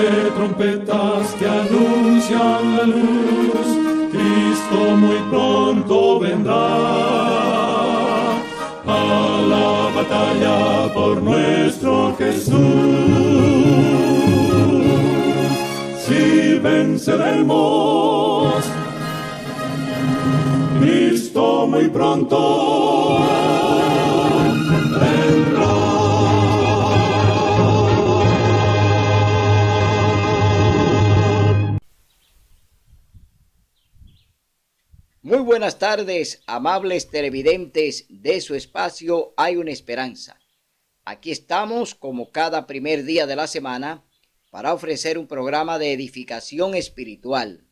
de trompetas que anuncian la luz, Cristo muy pronto vendrá a la batalla por nuestro Jesús. Si venceremos, Cristo muy pronto vendrá. Muy buenas tardes, amables televidentes de su espacio Hay una Esperanza. Aquí estamos como cada primer día de la semana para ofrecer un programa de edificación espiritual.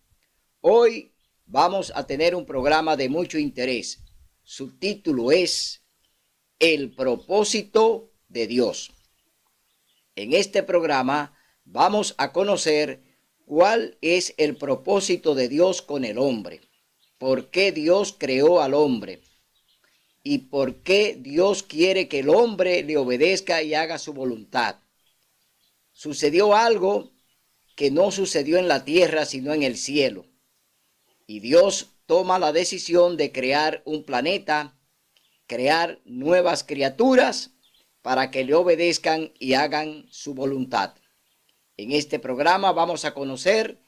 Hoy vamos a tener un programa de mucho interés. Su título es El propósito de Dios. En este programa vamos a conocer cuál es el propósito de Dios con el hombre. ¿Por qué Dios creó al hombre? ¿Y por qué Dios quiere que el hombre le obedezca y haga su voluntad? Sucedió algo que no sucedió en la tierra, sino en el cielo. Y Dios toma la decisión de crear un planeta, crear nuevas criaturas para que le obedezcan y hagan su voluntad. En este programa vamos a conocer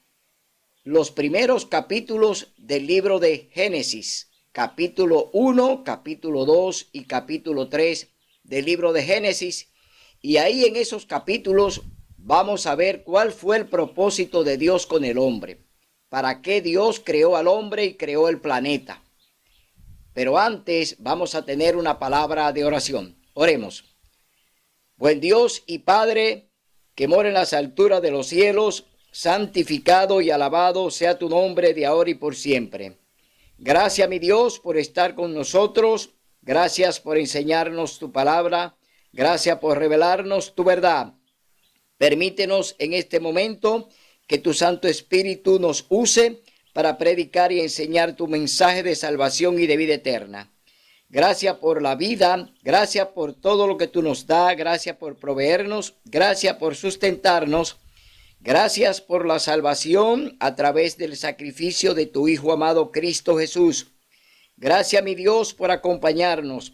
los primeros capítulos del libro de Génesis, capítulo 1, capítulo 2 y capítulo 3 del libro de Génesis. Y ahí en esos capítulos vamos a ver cuál fue el propósito de Dios con el hombre, para qué Dios creó al hombre y creó el planeta. Pero antes vamos a tener una palabra de oración. Oremos. Buen Dios y Padre, que mora en las alturas de los cielos, santificado y alabado sea tu nombre de ahora y por siempre. Gracias, mi Dios, por estar con nosotros. Gracias por enseñarnos tu palabra. Gracias por revelarnos tu verdad. Permítenos en este momento que tu Santo Espíritu nos use para predicar y enseñar tu mensaje de salvación y de vida eterna. Gracias por la vida, gracias por todo lo que tú nos das, gracias por proveernos, gracias por sustentarnos. Gracias por la salvación a través del sacrificio de tu Hijo amado Cristo Jesús. Gracias, mi Dios, por acompañarnos.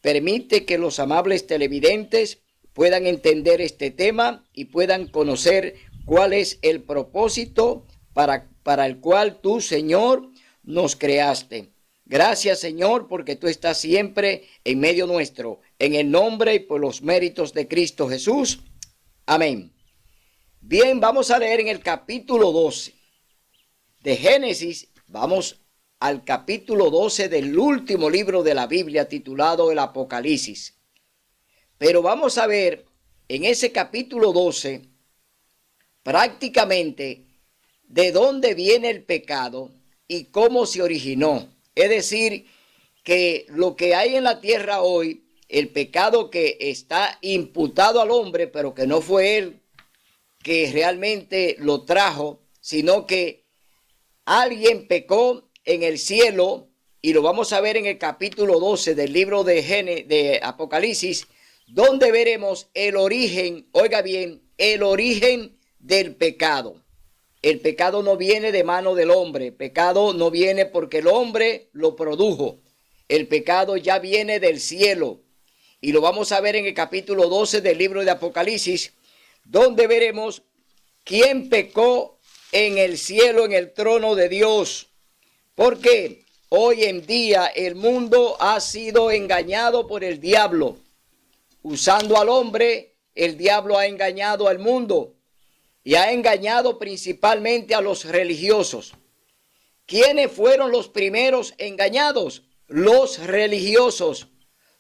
Permite que los amables televidentes puedan entender este tema y puedan conocer cuál es el propósito para el cual tú, Señor, nos creaste. Gracias, Señor, porque tú estás siempre en medio nuestro. En el nombre y por los méritos de Cristo Jesús. Amén. Bien, vamos a leer en el capítulo 12 de Génesis. Vamos al capítulo 12 del último libro de la Biblia titulado el Apocalipsis. Pero vamos a ver en ese capítulo 12 prácticamente de dónde viene el pecado y cómo se originó. Es decir, que lo que hay en la tierra hoy, el pecado que está imputado al hombre, pero que no fue él que realmente lo trajo, sino que alguien pecó en el cielo, y lo vamos a ver en el capítulo 12 del libro de Apocalipsis, donde veremos el origen, oiga bien, el origen del pecado. El pecado no viene de mano del hombre, el pecado no viene porque el hombre lo produjo, el pecado ya viene del cielo, y lo vamos a ver en el capítulo 12 del libro de Apocalipsis, donde veremos quién pecó en el cielo, en el trono de Dios. Porque hoy en día el mundo ha sido engañado por el diablo. Usando al hombre, el diablo ha engañado al mundo y ha engañado principalmente a los religiosos. ¿Quiénes fueron los primeros engañados? Los religiosos.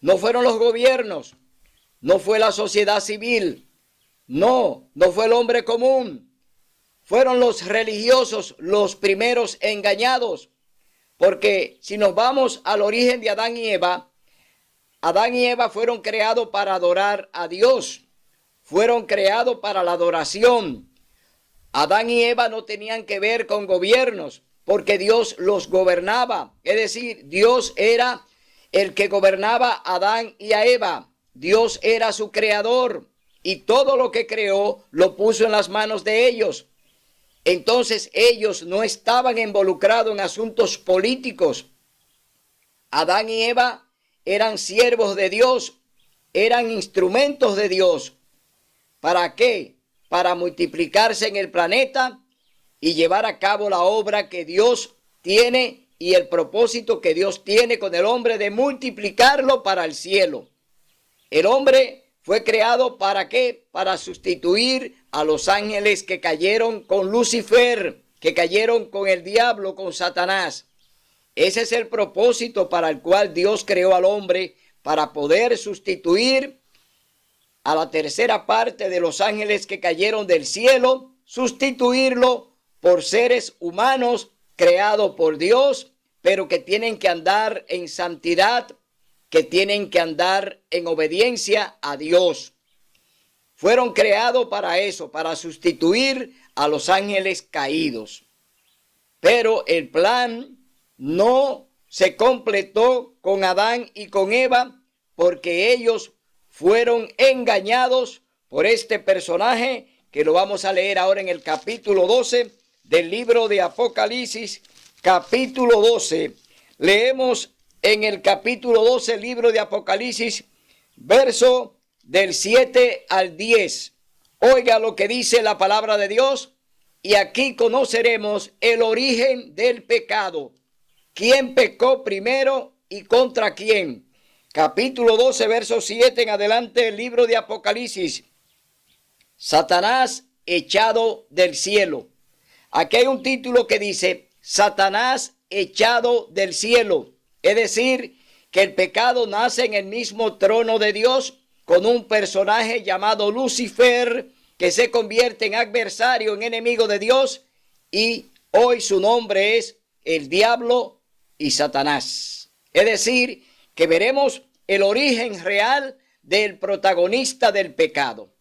No fueron los gobiernos, no fue la sociedad civil. No fue el hombre común. Fueron los religiosos los primeros engañados. Porque si nos vamos al origen de Adán y Eva fueron creados para adorar a Dios. Fueron creados para la adoración. Adán y Eva no tenían que ver con gobiernos, porque Dios los gobernaba. Es decir, Dios era el que gobernaba a Adán y a Eva. Dios era su creador. y todo lo que creó lo puso en las manos de ellos. Entonces ellos no estaban involucrados en asuntos políticos. Adán y Eva eran siervos de Dios, eran instrumentos de Dios. ¿Para qué? Para multiplicarse en el planeta y llevar a cabo la obra que Dios tiene y el propósito que Dios tiene con el hombre de multiplicarlo para el cielo. El hombre fue creado ¿para qué? Para sustituir a los ángeles que cayeron con Lucifer, que cayeron con el diablo, con Satanás. Ese es el propósito para el cual Dios creó al hombre, para poder sustituir a la tercera parte de los ángeles que cayeron del cielo, sustituirlo por seres humanos creados por Dios, pero que tienen que andar en santidad, que tienen que andar en obediencia a Dios. Fueron creados para eso, para sustituir a los ángeles caídos. Pero el plan no se completó con Adán y con Eva, porque ellos fueron engañados por este personaje que lo vamos a leer ahora en el capítulo 12 del libro de Apocalipsis, capítulo 12. Leemos en el capítulo 12, libro de Apocalipsis, verso del 7 al 10. Oiga lo que dice la palabra de Dios, y aquí conoceremos el origen del pecado. ¿Quién pecó primero y contra quién? Capítulo 12, verso 7 en adelante del libro de Apocalipsis. Satanás echado del cielo. Aquí hay un título que dice Satanás echado del cielo. Es decir, que el pecado nace en el mismo trono de Dios con un personaje llamado Lucifer, que se convierte en adversario, en enemigo de Dios, y hoy su nombre es el diablo y Satanás. Es decir, que veremos el origen real del protagonista del pecado.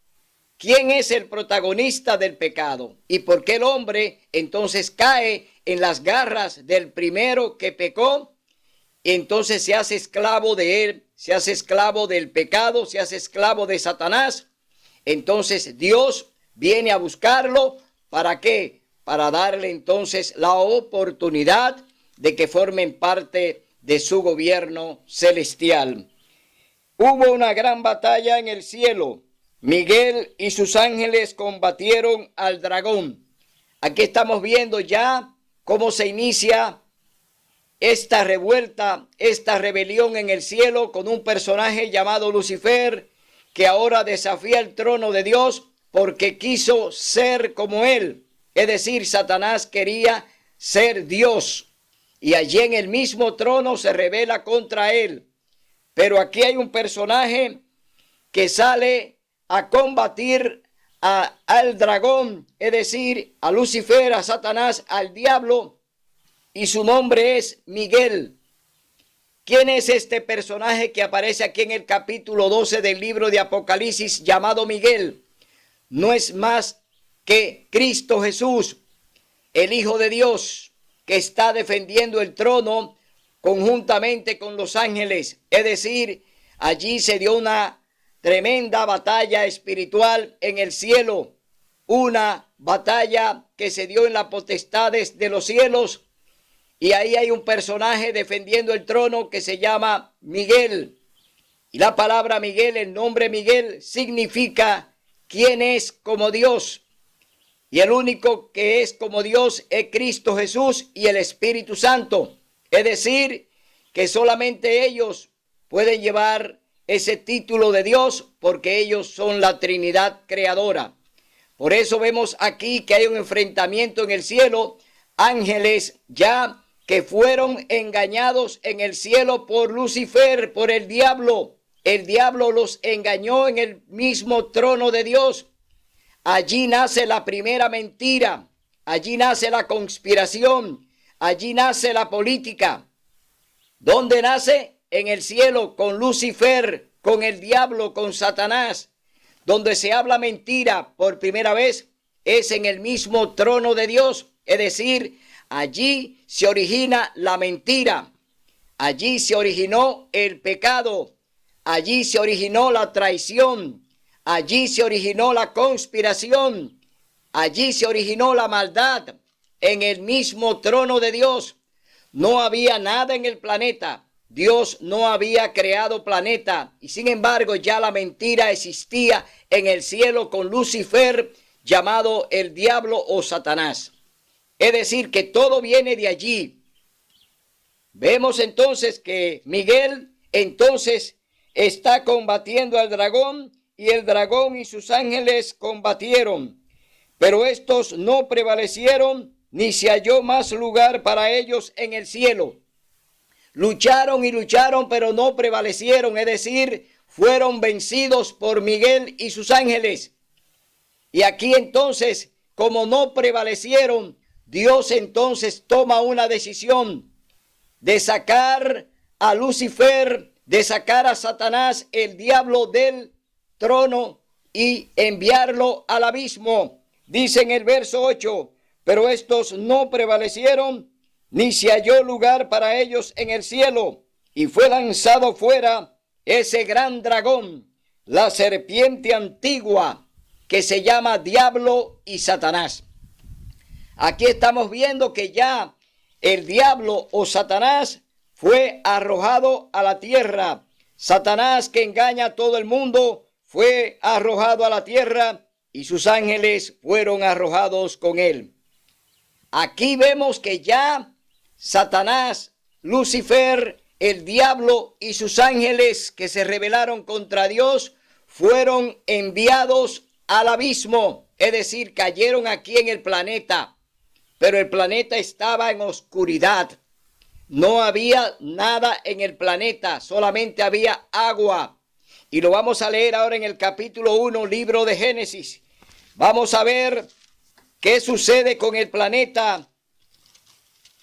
¿Quién es el protagonista del pecado? ¿Y por qué el hombre entonces cae en las garras del primero que pecó? Entonces se hace esclavo de él, se hace esclavo del pecado, se hace esclavo de Satanás. Entonces Dios viene a buscarlo. ¿Para qué? Para darle entonces la oportunidad de que formen parte de su gobierno celestial. Hubo una gran batalla en el cielo. Miguel y sus ángeles combatieron al dragón. Aquí estamos viendo ya cómo se inicia esta revuelta, esta rebelión en el cielo con un personaje llamado Lucifer, que ahora desafía el trono de Dios porque quiso ser como él. Es decir, Satanás quería ser Dios y allí en el mismo trono se rebela contra él. Pero aquí hay un personaje que sale a combatir al dragón, es decir, a Lucifer, a Satanás, al diablo, y su nombre es Miguel. ¿Quién es este personaje que aparece aquí en el capítulo 12 del libro de Apocalipsis llamado Miguel? No es más que Cristo Jesús, el Hijo de Dios, que está defendiendo el trono conjuntamente con los ángeles. Es decir, allí se dio una tremenda batalla espiritual en el cielo, una batalla que se dio en las potestades de los cielos, y ahí hay un personaje defendiendo el trono que se llama Miguel. Y la palabra Miguel, el nombre Miguel, significa ¿quién es como Dios? Y el único que es como Dios es Cristo Jesús y el Espíritu Santo. Es decir, que solamente ellos pueden llevar ese título de Dios porque ellos son la Trinidad creadora. Por eso vemos aquí que hay un enfrentamiento en el cielo, ángeles ya que fueron engañados en el cielo por Lucifer, por el diablo. El diablo los engañó en el mismo trono de Dios. Allí nace la primera mentira, allí nace la conspiración, allí nace la política. ¿Dónde nace? En el cielo, con Lucifer, con el diablo, con Satanás. Donde se habla mentira por primera vez es en el mismo trono de Dios. Es decir, allí se origina la mentira. Allí se originó el pecado. Allí se originó la traición. allí se originó la conspiración, allí se originó la maldad, en el mismo trono de Dios. No había nada en el planeta. Dios no había creado planeta y sin embargo ya la mentira existía en el cielo con Lucifer, llamado el diablo o Satanás. Es decir, que todo viene de allí. Vemos entonces que Miguel entonces está combatiendo al dragón y el dragón y sus ángeles combatieron, pero estos no prevalecieron ni se halló más lugar para ellos en el cielo. Lucharon y lucharon, pero no prevalecieron, es decir, fueron vencidos por Miguel y sus ángeles. Y aquí entonces, como no prevalecieron, Dios entonces toma una decisión de sacar a Lucifer, de sacar a Satanás, el diablo, del trono y enviarlo al abismo. Dice en el verso 8, pero estos no prevalecieron, ni se halló lugar para ellos en el cielo, y fue lanzado fuera ese gran dragón, la serpiente antigua, que se llama Diablo y Satanás. Aquí estamos viendo que ya el diablo o Satanás fue arrojado a la tierra. Satanás, que engaña a todo el mundo, fue arrojado a la tierra y sus ángeles fueron arrojados con él. Aquí vemos que ya Satanás, Lucifer, el diablo y sus ángeles que se rebelaron contra Dios fueron enviados al abismo, es decir, cayeron aquí en el planeta, pero el planeta estaba en oscuridad. No había nada en el planeta, solamente había agua. Y lo vamos a leer ahora en el capítulo 1, libro de Génesis. Vamos a ver qué sucede con el planeta.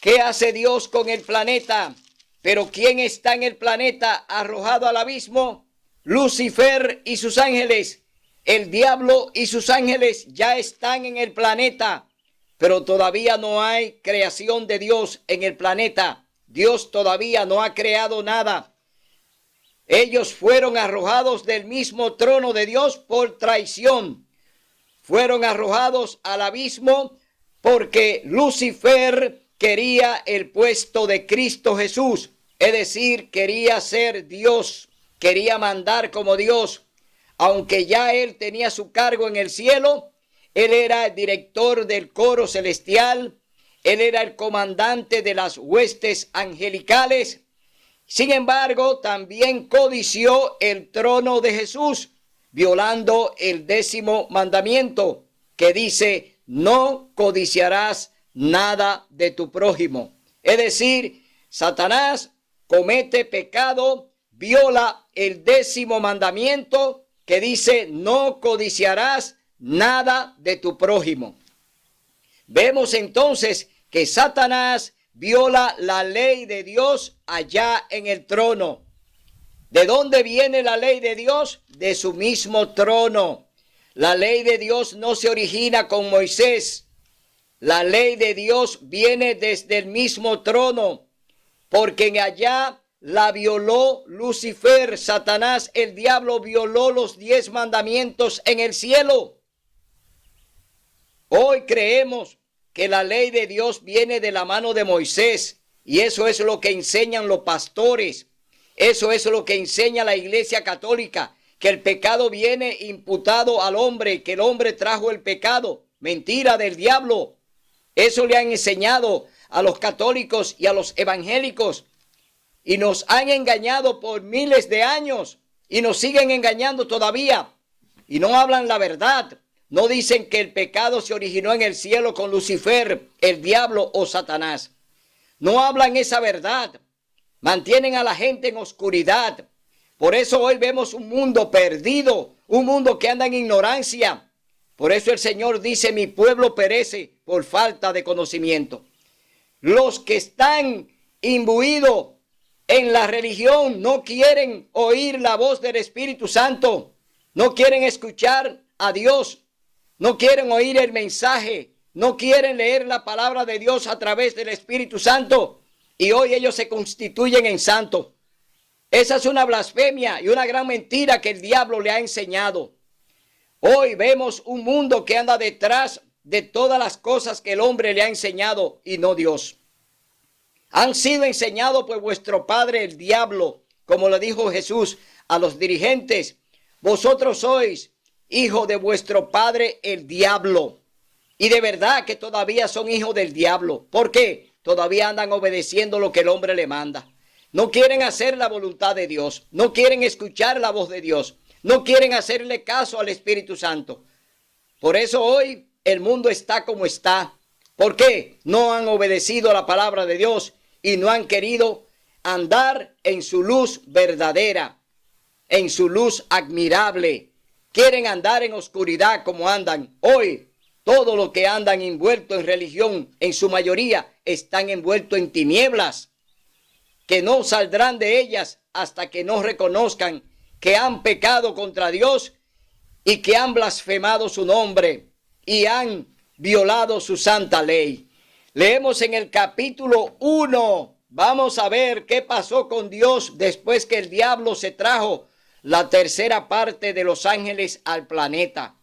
¿Qué hace Dios con el planeta? Pero ¿quién está en el planeta arrojado al abismo? Lucifer y sus ángeles. El diablo y sus ángeles ya están en el planeta, pero todavía no hay creación de Dios en el planeta. Dios todavía no ha creado nada. Ellos fueron arrojados del mismo trono de Dios por traición. Fueron arrojados al abismo porque Lucifer quería el puesto de Cristo Jesús, es decir, quería ser Dios, quería mandar como Dios. Aunque ya él tenía su cargo en el cielo, él era el director del coro celestial, él era el comandante de las huestes angelicales. Sin embargo, también codició el trono de Jesús, violando el 10º mandamiento, que dice, no codiciarás nada de tu prójimo. Es decir, Satanás comete pecado, viola el 10º mandamiento, que dice, no codiciarás nada de tu prójimo. Vemos entonces que Satanás viola la ley de Dios allá en el trono. ¿De dónde viene la ley de Dios? De su mismo trono. La ley de Dios no se origina con Moisés. La ley de Dios viene desde el mismo trono, porque en allá la violó Lucifer. Satanás, el diablo, violó los 10 mandamientos en el cielo. Hoy creemos que la ley de Dios viene de la mano de Moisés, y eso es lo que enseñan los pastores. Eso es lo que enseña la Iglesia Católica, que el pecado viene imputado al hombre, que el hombre trajo el pecado. Mentira del diablo. Eso le han enseñado a los católicos y a los evangélicos. Y nos han engañado por miles de años y nos siguen engañando todavía. Y no hablan la verdad. No dicen que el pecado se originó en el cielo con Lucifer, el diablo o Satanás. No hablan esa verdad. Mantienen a la gente en oscuridad. Por eso hoy vemos un mundo perdido, un mundo que anda en ignorancia. Por eso el Señor dice, mi pueblo perece por falta de conocimiento. Los que están imbuidos en la religión no quieren oír la voz del Espíritu Santo. No quieren escuchar a Dios. No quieren oír el mensaje. No quieren leer la palabra de Dios a través del Espíritu Santo. Y hoy ellos se constituyen en santos. Esa es una blasfemia y una gran mentira que el diablo le ha enseñado. Hoy vemos un mundo que anda detrás de todas las cosas que el hombre le ha enseñado y no Dios. Han sido enseñados por vuestro padre el diablo, como le dijo Jesús a los dirigentes. Vosotros sois hijos de vuestro padre el diablo. Y de verdad que todavía son hijos del diablo. ¿Por qué? Todavía andan obedeciendo lo que el hombre le manda. No quieren hacer la voluntad de Dios. No quieren escuchar la voz de Dios. No quieren hacerle caso al Espíritu Santo. Por eso hoy el mundo está como está. ¿Por qué? No han obedecido a la palabra de Dios y no han querido andar en su luz verdadera, en su luz admirable. Quieren andar en oscuridad como andan hoy. Todo lo que andan envueltos en religión, en su mayoría, están envueltos en tinieblas, que no saldrán de ellas hasta que no reconozcan que han pecado contra Dios y que han blasfemado su nombre y han violado su santa ley. Leemos en el capítulo 1, vamos a ver qué pasó con Dios después que el diablo se trajo la tercera parte de los ángeles al planeta.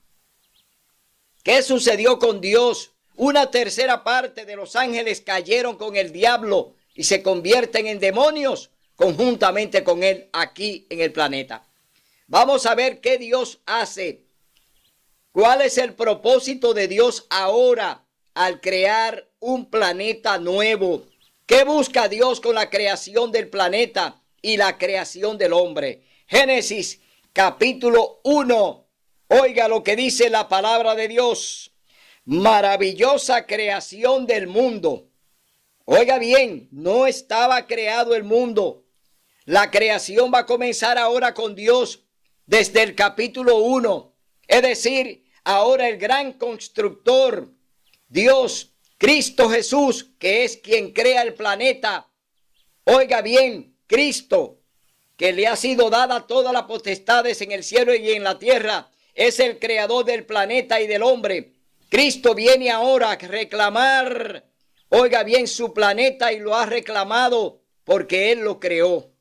¿Qué sucedió con Dios? Una tercera parte de los ángeles cayeron con el diablo y se convierten en demonios conjuntamente con él aquí en el planeta. Vamos a ver qué Dios hace. ¿Cuál es el propósito de Dios ahora al crear un planeta nuevo? ¿Qué busca Dios con la creación del planeta y la creación del hombre? Génesis capítulo 1. Oiga lo que dice la palabra de Dios. Maravillosa creación del mundo. Oiga bien, no estaba creado el mundo. La creación va a comenzar ahora con Dios desde el capítulo 1. Es decir, ahora el gran constructor, Dios, Cristo Jesús, que es quien crea el planeta. Oiga bien, Cristo, que le ha sido dada todas las potestades en el cielo y en la tierra, es el creador del planeta y del hombre. Cristo viene ahora a reclamar, oiga bien, su planeta y lo ha reclamado porque Él lo creó.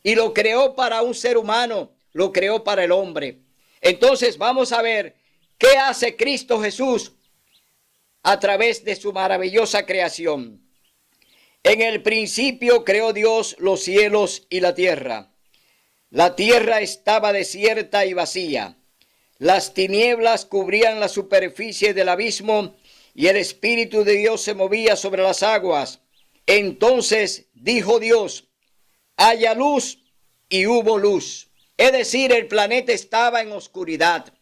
Y lo creó para un ser humano, lo creó para el hombre. Entonces vamos a ver qué hace Cristo Jesús a través de su maravillosa creación. En el principio creó Dios los cielos y la tierra. La tierra estaba desierta y vacía. Las tinieblas cubrían la superficie del abismo y el Espíritu de Dios se movía sobre las aguas. Entonces dijo Dios, haya luz, y hubo luz. Es decir, el planeta estaba en oscuridad.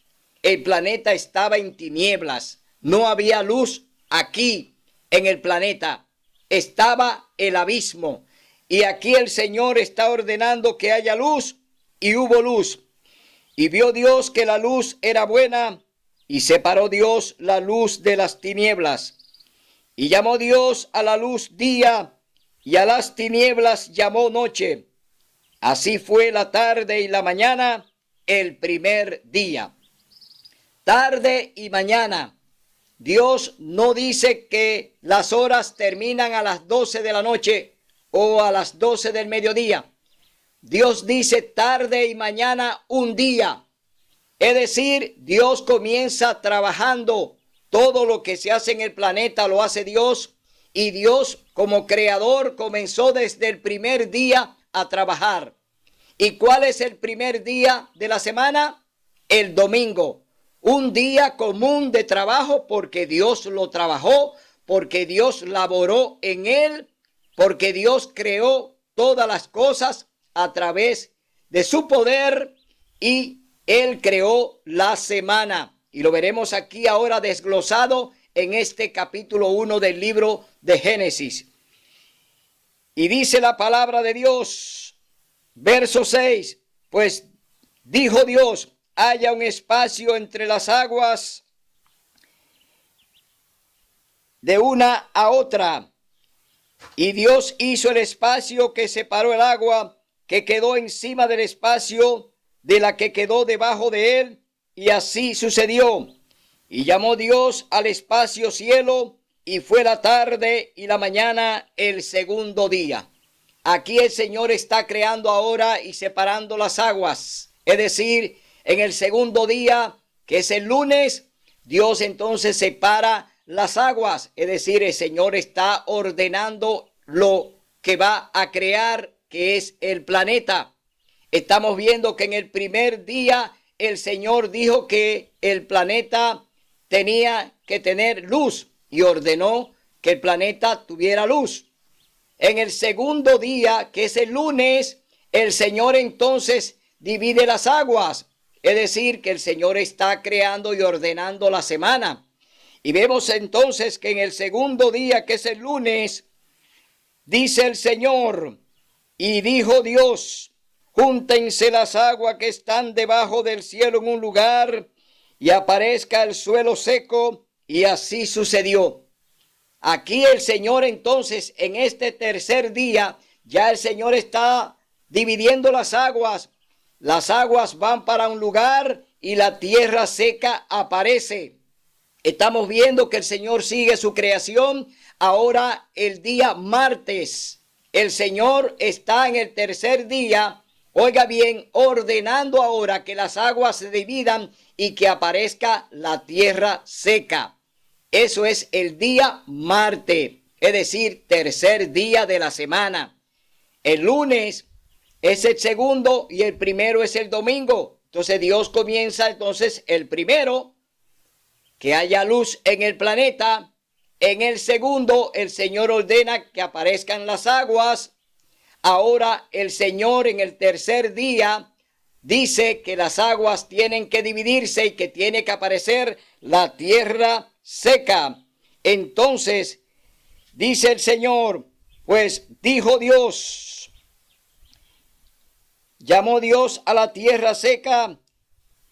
El planeta estaba en tinieblas. No había luz aquí en el planeta. Estaba el abismo. Y aquí el Señor está ordenando que haya luz, y hubo luz. Y vio Dios que la luz era buena, y separó Dios la luz de las tinieblas. Y llamó Dios a la luz día, y a las tinieblas llamó noche. Así fue la tarde y la mañana, el primer día. Tarde y mañana. Dios no dice que las horas terminan a las 12 de la noche o a las 12 del mediodía. Dios dice tarde y mañana un día. Es decir, Dios comienza trabajando. Todo lo que se hace en el planeta lo hace Dios. Y Dios como creador comenzó desde el primer día a trabajar. ¿Y cuál es el primer día de la semana? El domingo. Un día común de trabajo porque Dios lo trabajó, porque Dios laboró en él, porque Dios creó todas las cosas a través de su poder y Él creó la semana. Y lo veremos aquí ahora desglosado en este capítulo 1 del libro de Génesis. Y dice la palabra de Dios, verso 6, pues dijo Dios, haya un espacio entre las aguas de una a otra. Y Dios hizo el espacio que separó el agua que quedó encima del espacio de la que quedó debajo de él, y así sucedió. Y llamó Dios al espacio cielo, y fue la tarde y la mañana el segundo día. Aquí el Señor está creando ahora y separando las aguas. Es decir, en el segundo día que es el lunes, Dios entonces separa las aguas, es decir, el Señor está ordenando lo que va a crear, que es el planeta. Estamos viendo que en el primer día el Señor dijo que el planeta tenía que tener luz y ordenó que el planeta tuviera luz. En el segundo día, que es el lunes, el Señor entonces divide las aguas. Es decir, que el Señor está creando y ordenando la semana. Y vemos entonces que en el segundo día, que es el lunes, dice el Señor, y dijo Dios, júntense las aguas que están debajo del cielo en un lugar, y aparezca el suelo seco, y así sucedió. Aquí el Señor entonces, en este tercer día, ya el Señor está dividiendo las aguas. Las aguas van para un lugar y la tierra seca aparece. Estamos viendo que el Señor sigue su creación. Ahora el día martes, el Señor está en el tercer día, oiga bien, ordenando ahora que las aguas se dividan y que aparezca la tierra seca. Eso es el día martes, es decir, tercer día de la semana. El lunes es el segundo y el primero es el domingo. Entonces Dios comienza entonces el primero, que haya luz en el planeta. En el segundo, el Señor ordena que aparezcan las aguas. Ahora el Señor en el tercer día dice que las aguas tienen que dividirse y que tiene que aparecer la tierra seca. Entonces, dice el Señor, pues dijo Dios, llamó Dios a la tierra seca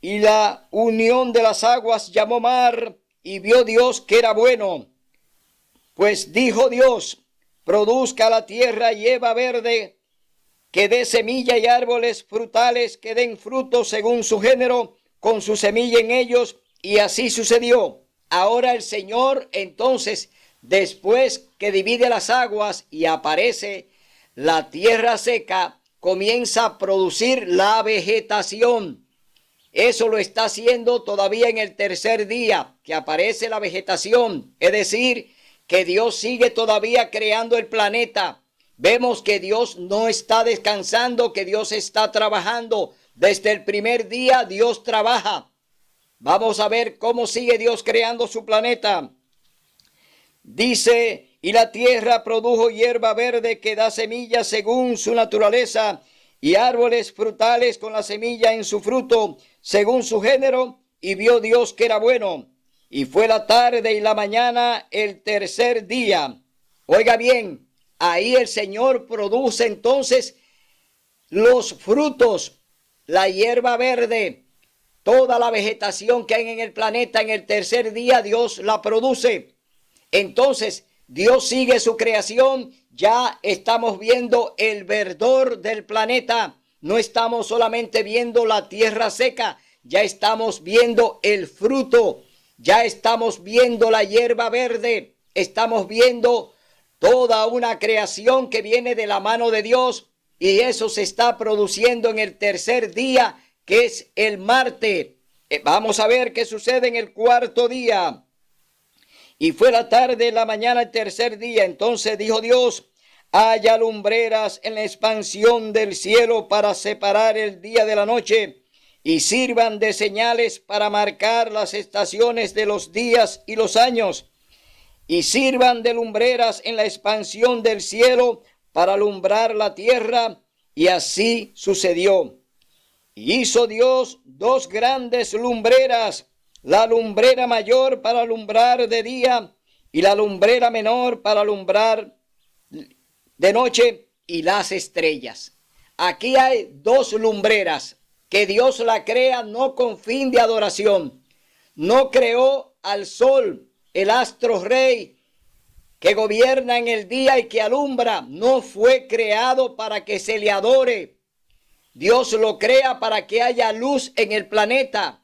y la unión de las aguas llamó mar, y vio Dios que era bueno. Pues dijo Dios, produzca la tierra hierba verde, que dé semilla y árboles frutales que den fruto según su género, con su semilla en ellos, y así sucedió. Ahora el Señor entonces, después que divide las aguas y aparece la tierra seca, comienza a producir la vegetación. Eso lo está haciendo todavía en el tercer día, que aparece la vegetación. Es decir, que Dios sigue todavía creando el planeta. Vemos que Dios no está descansando, que Dios está trabajando. Desde el primer día Dios trabaja. Vamos a ver cómo sigue Dios creando su planeta. Dice, y la tierra produjo hierba verde que da semilla según su naturaleza, y árboles frutales con la semilla en su fruto, según su género, y vio Dios que era bueno. Y fue la tarde y la mañana el tercer día. Oiga bien, ahí el Señor produce entonces los frutos, la hierba verde, toda la vegetación que hay en el planeta en el tercer día, Dios la produce. Entonces, Dios sigue su creación. Ya estamos viendo el verdor del planeta. No estamos solamente viendo la tierra seca, ya estamos viendo el fruto, ya estamos viendo la hierba verde, estamos viendo toda una creación que viene de la mano de Dios, y eso se está produciendo en el tercer día, que es el martes. Vamos a ver qué sucede en el cuarto día. Y fue la tarde, la mañana, el tercer día. Entonces dijo Dios, haya lumbreras en la expansión del cielo para separar el día de la noche, y sirvan de señales para marcar las estaciones de los días y los años, y sirvan de lumbreras en la expansión del cielo para alumbrar la tierra. Y así sucedió. Y hizo Dios dos grandes lumbreras, la lumbrera mayor para alumbrar de día, y la lumbrera menor para alumbrar de noche, y las estrellas. Aquí hay dos lumbreras que Dios la crea no con fin de adoración. No creó al sol, el astro rey, que gobierna en el día y que alumbra. No fue creado para que se le adore. Dios lo crea para que haya luz en el planeta,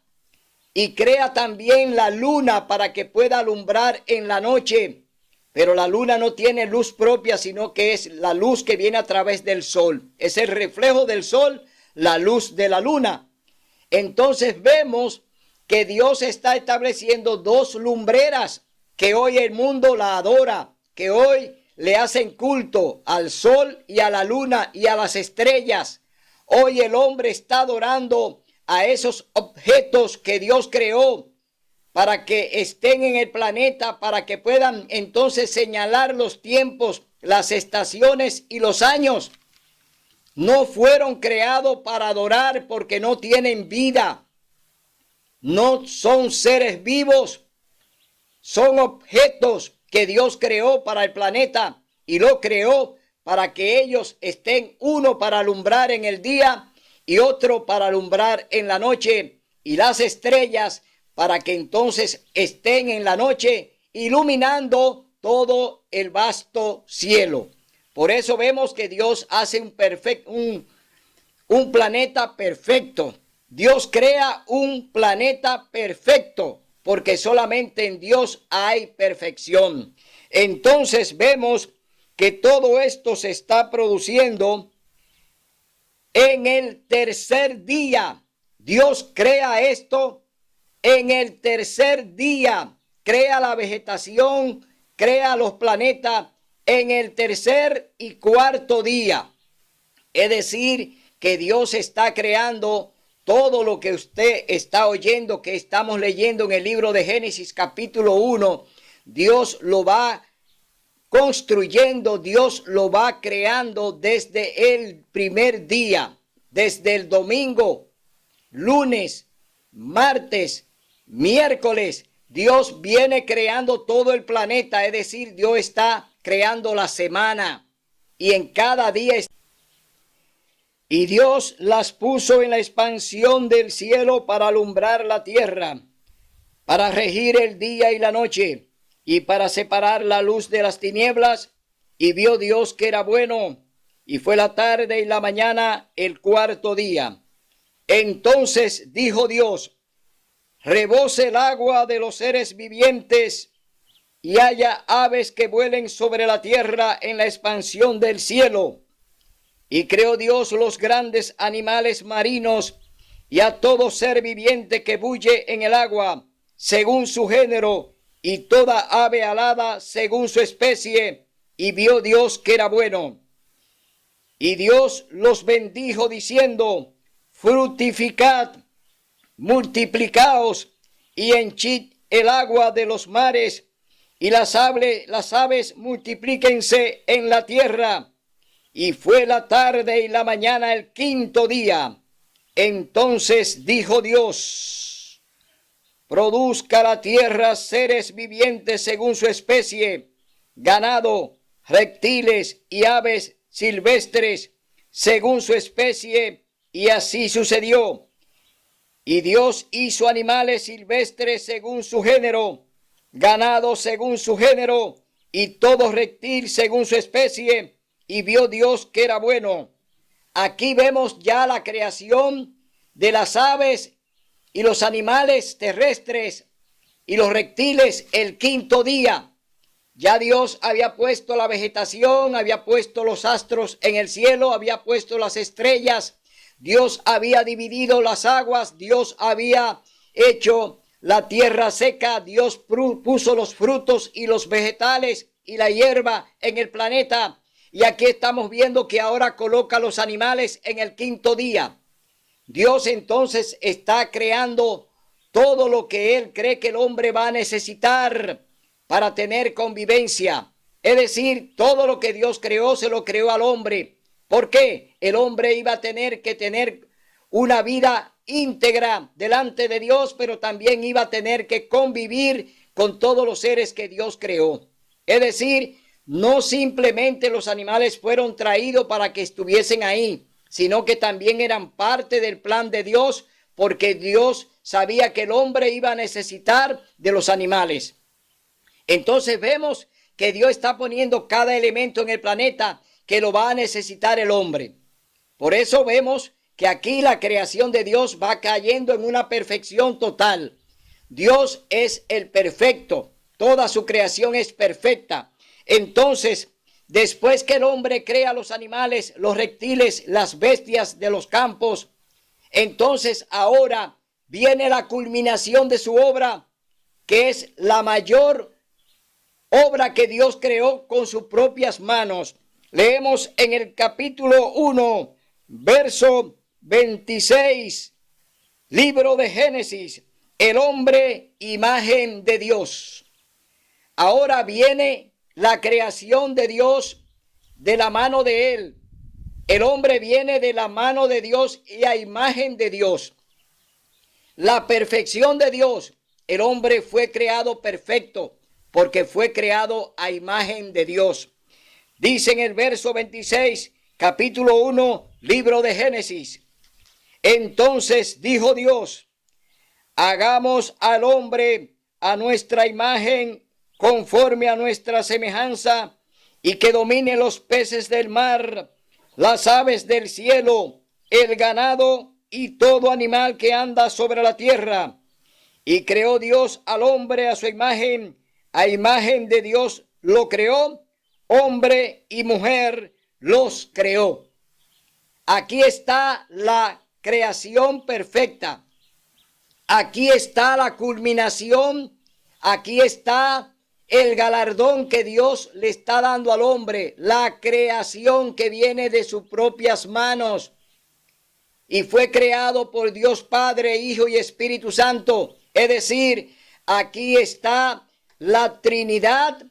y crea también la luna para que pueda alumbrar en la noche. Pero la luna no tiene luz propia, sino que es la luz que viene a través del sol. Es el reflejo del sol, la luz de la luna. Entonces vemos que Dios está estableciendo dos lumbreras que hoy el mundo la adora, que hoy le hacen culto al sol y a la luna y a las estrellas. Hoy el hombre está adorando a esos objetos que Dios creó para que estén en el planeta, para que puedan entonces señalar los tiempos, las estaciones y los años. No fueron creados para adorar porque no tienen vida. No son seres vivos. Son objetos que Dios creó para el planeta y lo creó para que ellos estén, uno para alumbrar en el día y otro para alumbrar en la noche, y las estrellas para que entonces estén en la noche iluminando todo el vasto cielo. Por eso vemos que Dios hace un planeta perfecto. Dios crea un planeta perfecto, porque solamente en Dios hay perfección. Entonces vemos que todo esto se está produciendo en el tercer día. Dios crea esto en el tercer día. Crea la vegetación, crea los planetas en el tercer y cuarto día. Es decir, que Dios está creando todo lo que usted está oyendo, que estamos leyendo en el libro de Génesis capítulo 1. Dios lo va construyendo, Dios lo va creando desde el primer día, desde el domingo, lunes, martes, miércoles. Dios viene creando todo el planeta, es decir, Dios está creando la semana y en cada día. Y Dios las puso en la expansión del cielo para alumbrar la tierra, para regir el día y la noche, y para separar la luz de las tinieblas. Y vio Dios que era bueno, y fue la tarde y la mañana el cuarto día. Entonces dijo Dios: rebose el agua de los seres vivientes, y haya aves que vuelen sobre la tierra en la expansión del cielo. Y creó Dios los grandes animales marinos y a todo ser viviente que bulle en el agua, según su género, y toda ave alada según su especie. Y vio Dios que era bueno. Y Dios los bendijo diciendo: fructificad, multiplicaos y henchid el agua de los mares, y las aves multiplíquense en la tierra. Y fue la tarde y la mañana el quinto día. Entonces dijo Dios: produzca la tierra seres vivientes según su especie, ganado, reptiles y aves silvestres según su especie. Y así sucedió. Y Dios hizo animales silvestres según su género, ganado según su género, y todo reptil según su especie. Y vio Dios que era bueno. Aquí vemos ya la creación de las aves y los animales terrestres y los reptiles el quinto día. Ya Dios había puesto la vegetación, había puesto los astros en el cielo, había puesto las estrellas. Dios había dividido las aguas, Dios había hecho la tierra seca, Dios puso los frutos y los vegetales y la hierba en el planeta. Y aquí estamos viendo que ahora coloca los animales en el quinto día. Dios entonces está creando todo lo que Él cree que el hombre va a necesitar para tener convivencia. Es decir, todo lo que Dios creó se lo creó al hombre. ¿Por qué? El hombre iba a tener que tener una vida íntegra delante de Dios, pero también iba a tener que convivir con todos los seres que Dios creó. Es decir, no simplemente los animales fueron traídos para que estuviesen ahí, sino que también eran parte del plan de Dios, porque Dios sabía que el hombre iba a necesitar de los animales. Entonces vemos que Dios está poniendo cada elemento en el planeta que lo va a necesitar el hombre. Por eso vemos que aquí la creación de Dios va cayendo en una perfección total. Dios es el perfecto, toda su creación es perfecta. Entonces, después que el hombre crea los animales, los reptiles, las bestias de los campos, entonces ahora viene la culminación de su obra, que es la mayor obra que Dios creó con sus propias manos. Leemos en el capítulo 1, verso 26, libro de Génesis, el hombre, imagen de Dios. Ahora viene la creación de Dios de la mano de Él. El hombre viene de la mano de Dios y a imagen de Dios. La perfección de Dios. El hombre fue creado perfecto porque fue creado a imagen de Dios. Dice en el verso 26, capítulo 1, libro de Génesis. Entonces dijo Dios, hagamos al hombre a nuestra imagen, conforme a nuestra semejanza, y que domine los peces del mar, las aves del cielo, el ganado y todo animal que anda sobre la tierra. Y creó Dios al hombre a su imagen, a imagen de Dios lo creó, hombre y mujer los creó. Aquí está la creación perfecta. Aquí está la culminación. Aquí está el galardón que Dios le está dando al hombre, la creación que viene de sus propias manos y fue creado por Dios Padre, Hijo y Espíritu Santo. Es decir, aquí está la Trinidad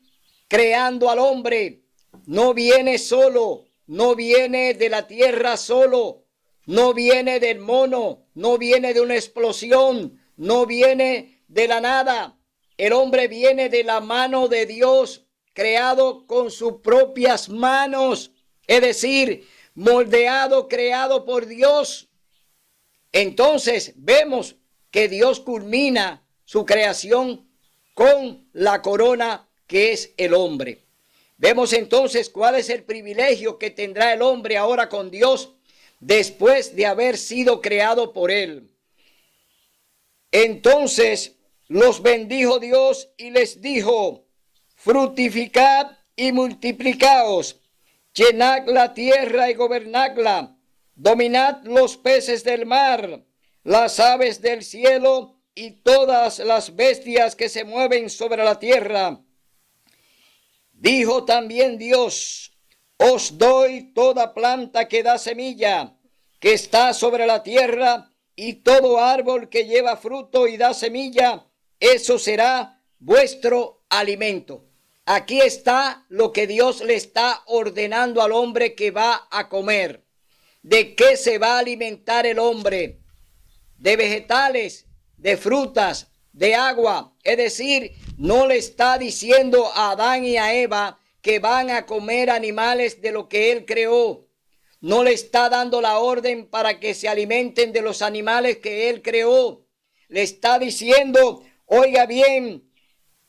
creando al hombre. No viene solo, no viene de la tierra solo, no viene del mono, no viene de una explosión, no viene de la nada. El hombre viene de la mano de Dios, creado con sus propias manos, es decir, moldeado, creado por Dios. Entonces vemos que Dios culmina su creación con la corona que es el hombre. Vemos entonces cuál es el privilegio que tendrá el hombre ahora con Dios después de haber sido creado por él. Entonces los bendijo Dios y les dijo, fructificad y multiplicaos, llenad la tierra y gobernadla, dominad los peces del mar, las aves del cielo y todas las bestias que se mueven sobre la tierra. Dijo también Dios, os doy toda planta que da semilla, que está sobre la tierra, y todo árbol que lleva fruto y da semilla, eso será vuestro alimento. Aquí está lo que Dios le está ordenando al hombre que va a comer. ¿De qué se va a alimentar el hombre? De vegetales, de frutas, de agua. Es decir, no le está diciendo a Adán y a Eva que van a comer animales de lo que él creó. No le está dando la orden para que se alimenten de los animales que él creó. Le está diciendo, oiga bien,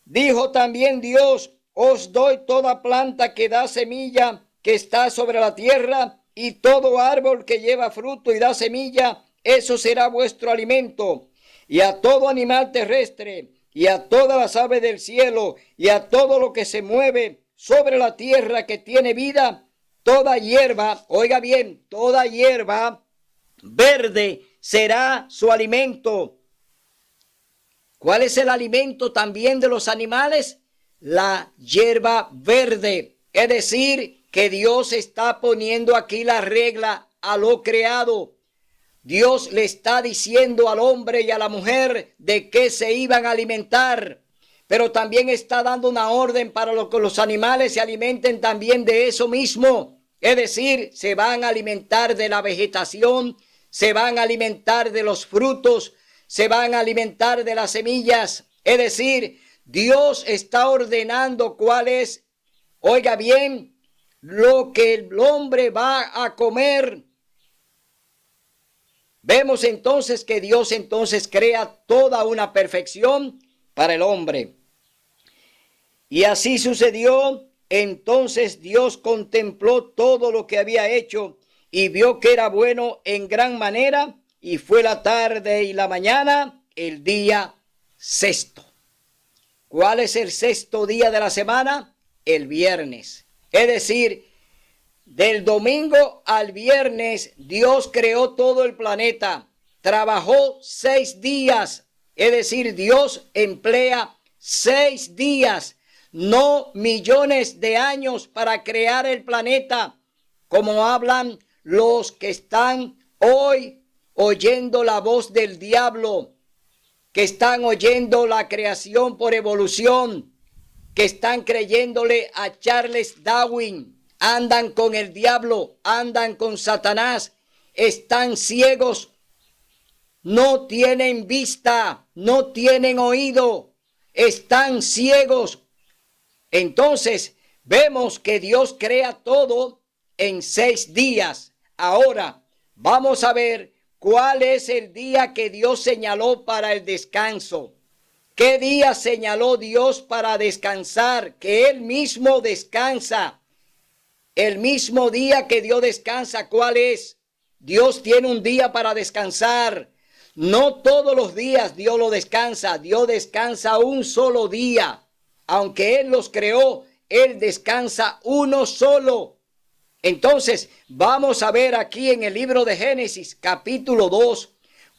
dijo también Dios, os doy toda planta que da semilla, que está sobre la tierra, y todo árbol que lleva fruto y da semilla, eso será vuestro alimento. Y a todo animal terrestre, y a todas las aves del cielo, y a todo lo que se mueve sobre la tierra que tiene vida, toda hierba, oiga bien, toda hierba verde será su alimento. ¿Cuál es el alimento también de los animales? La hierba verde. Es decir, que Dios está poniendo aquí la regla a lo creado. Dios le está diciendo al hombre y a la mujer de qué se iban a alimentar, pero también está dando una orden para que los animales se alimenten también de eso mismo. Es decir, se van a alimentar de la vegetación, se van a alimentar de los frutos, se van a alimentar de las semillas. Es decir, Dios está ordenando cuál es, oiga bien, lo que el hombre va a comer. Vemos entonces que Dios entonces crea toda una perfección para el hombre. Y así sucedió. Entonces Dios contempló todo lo que había hecho y vio que era bueno en gran manera, y fue la tarde y la mañana el día sexto. ¿Cuál es el sexto día de la semana? El viernes. Es decir, del domingo al viernes Dios creó todo el planeta. trabajó 6 días. Es decir, Dios emplea 6 días, no millones de años para crear el planeta, como hablan los que están hoy oyendo la voz del diablo, que están oyendo la creación por evolución, que están creyéndole a Charles Darwin. Andan con el diablo, andan con Satanás, están ciegos, no tienen vista, no tienen oído, están ciegos. Entonces vemos que Dios crea todo en 6 días. Ahora vamos a ver cuál es el día que Dios señaló para el descanso. ¿Qué día señaló Dios para descansar? Que Él mismo descansa. El mismo día que Dios descansa, ¿cuál es? Dios tiene un día para descansar. No todos los días Dios lo descansa. Dios descansa un solo día. Aunque Él los creó, Él descansa uno solo. Entonces, vamos a ver aquí en el libro de Génesis, capítulo 2,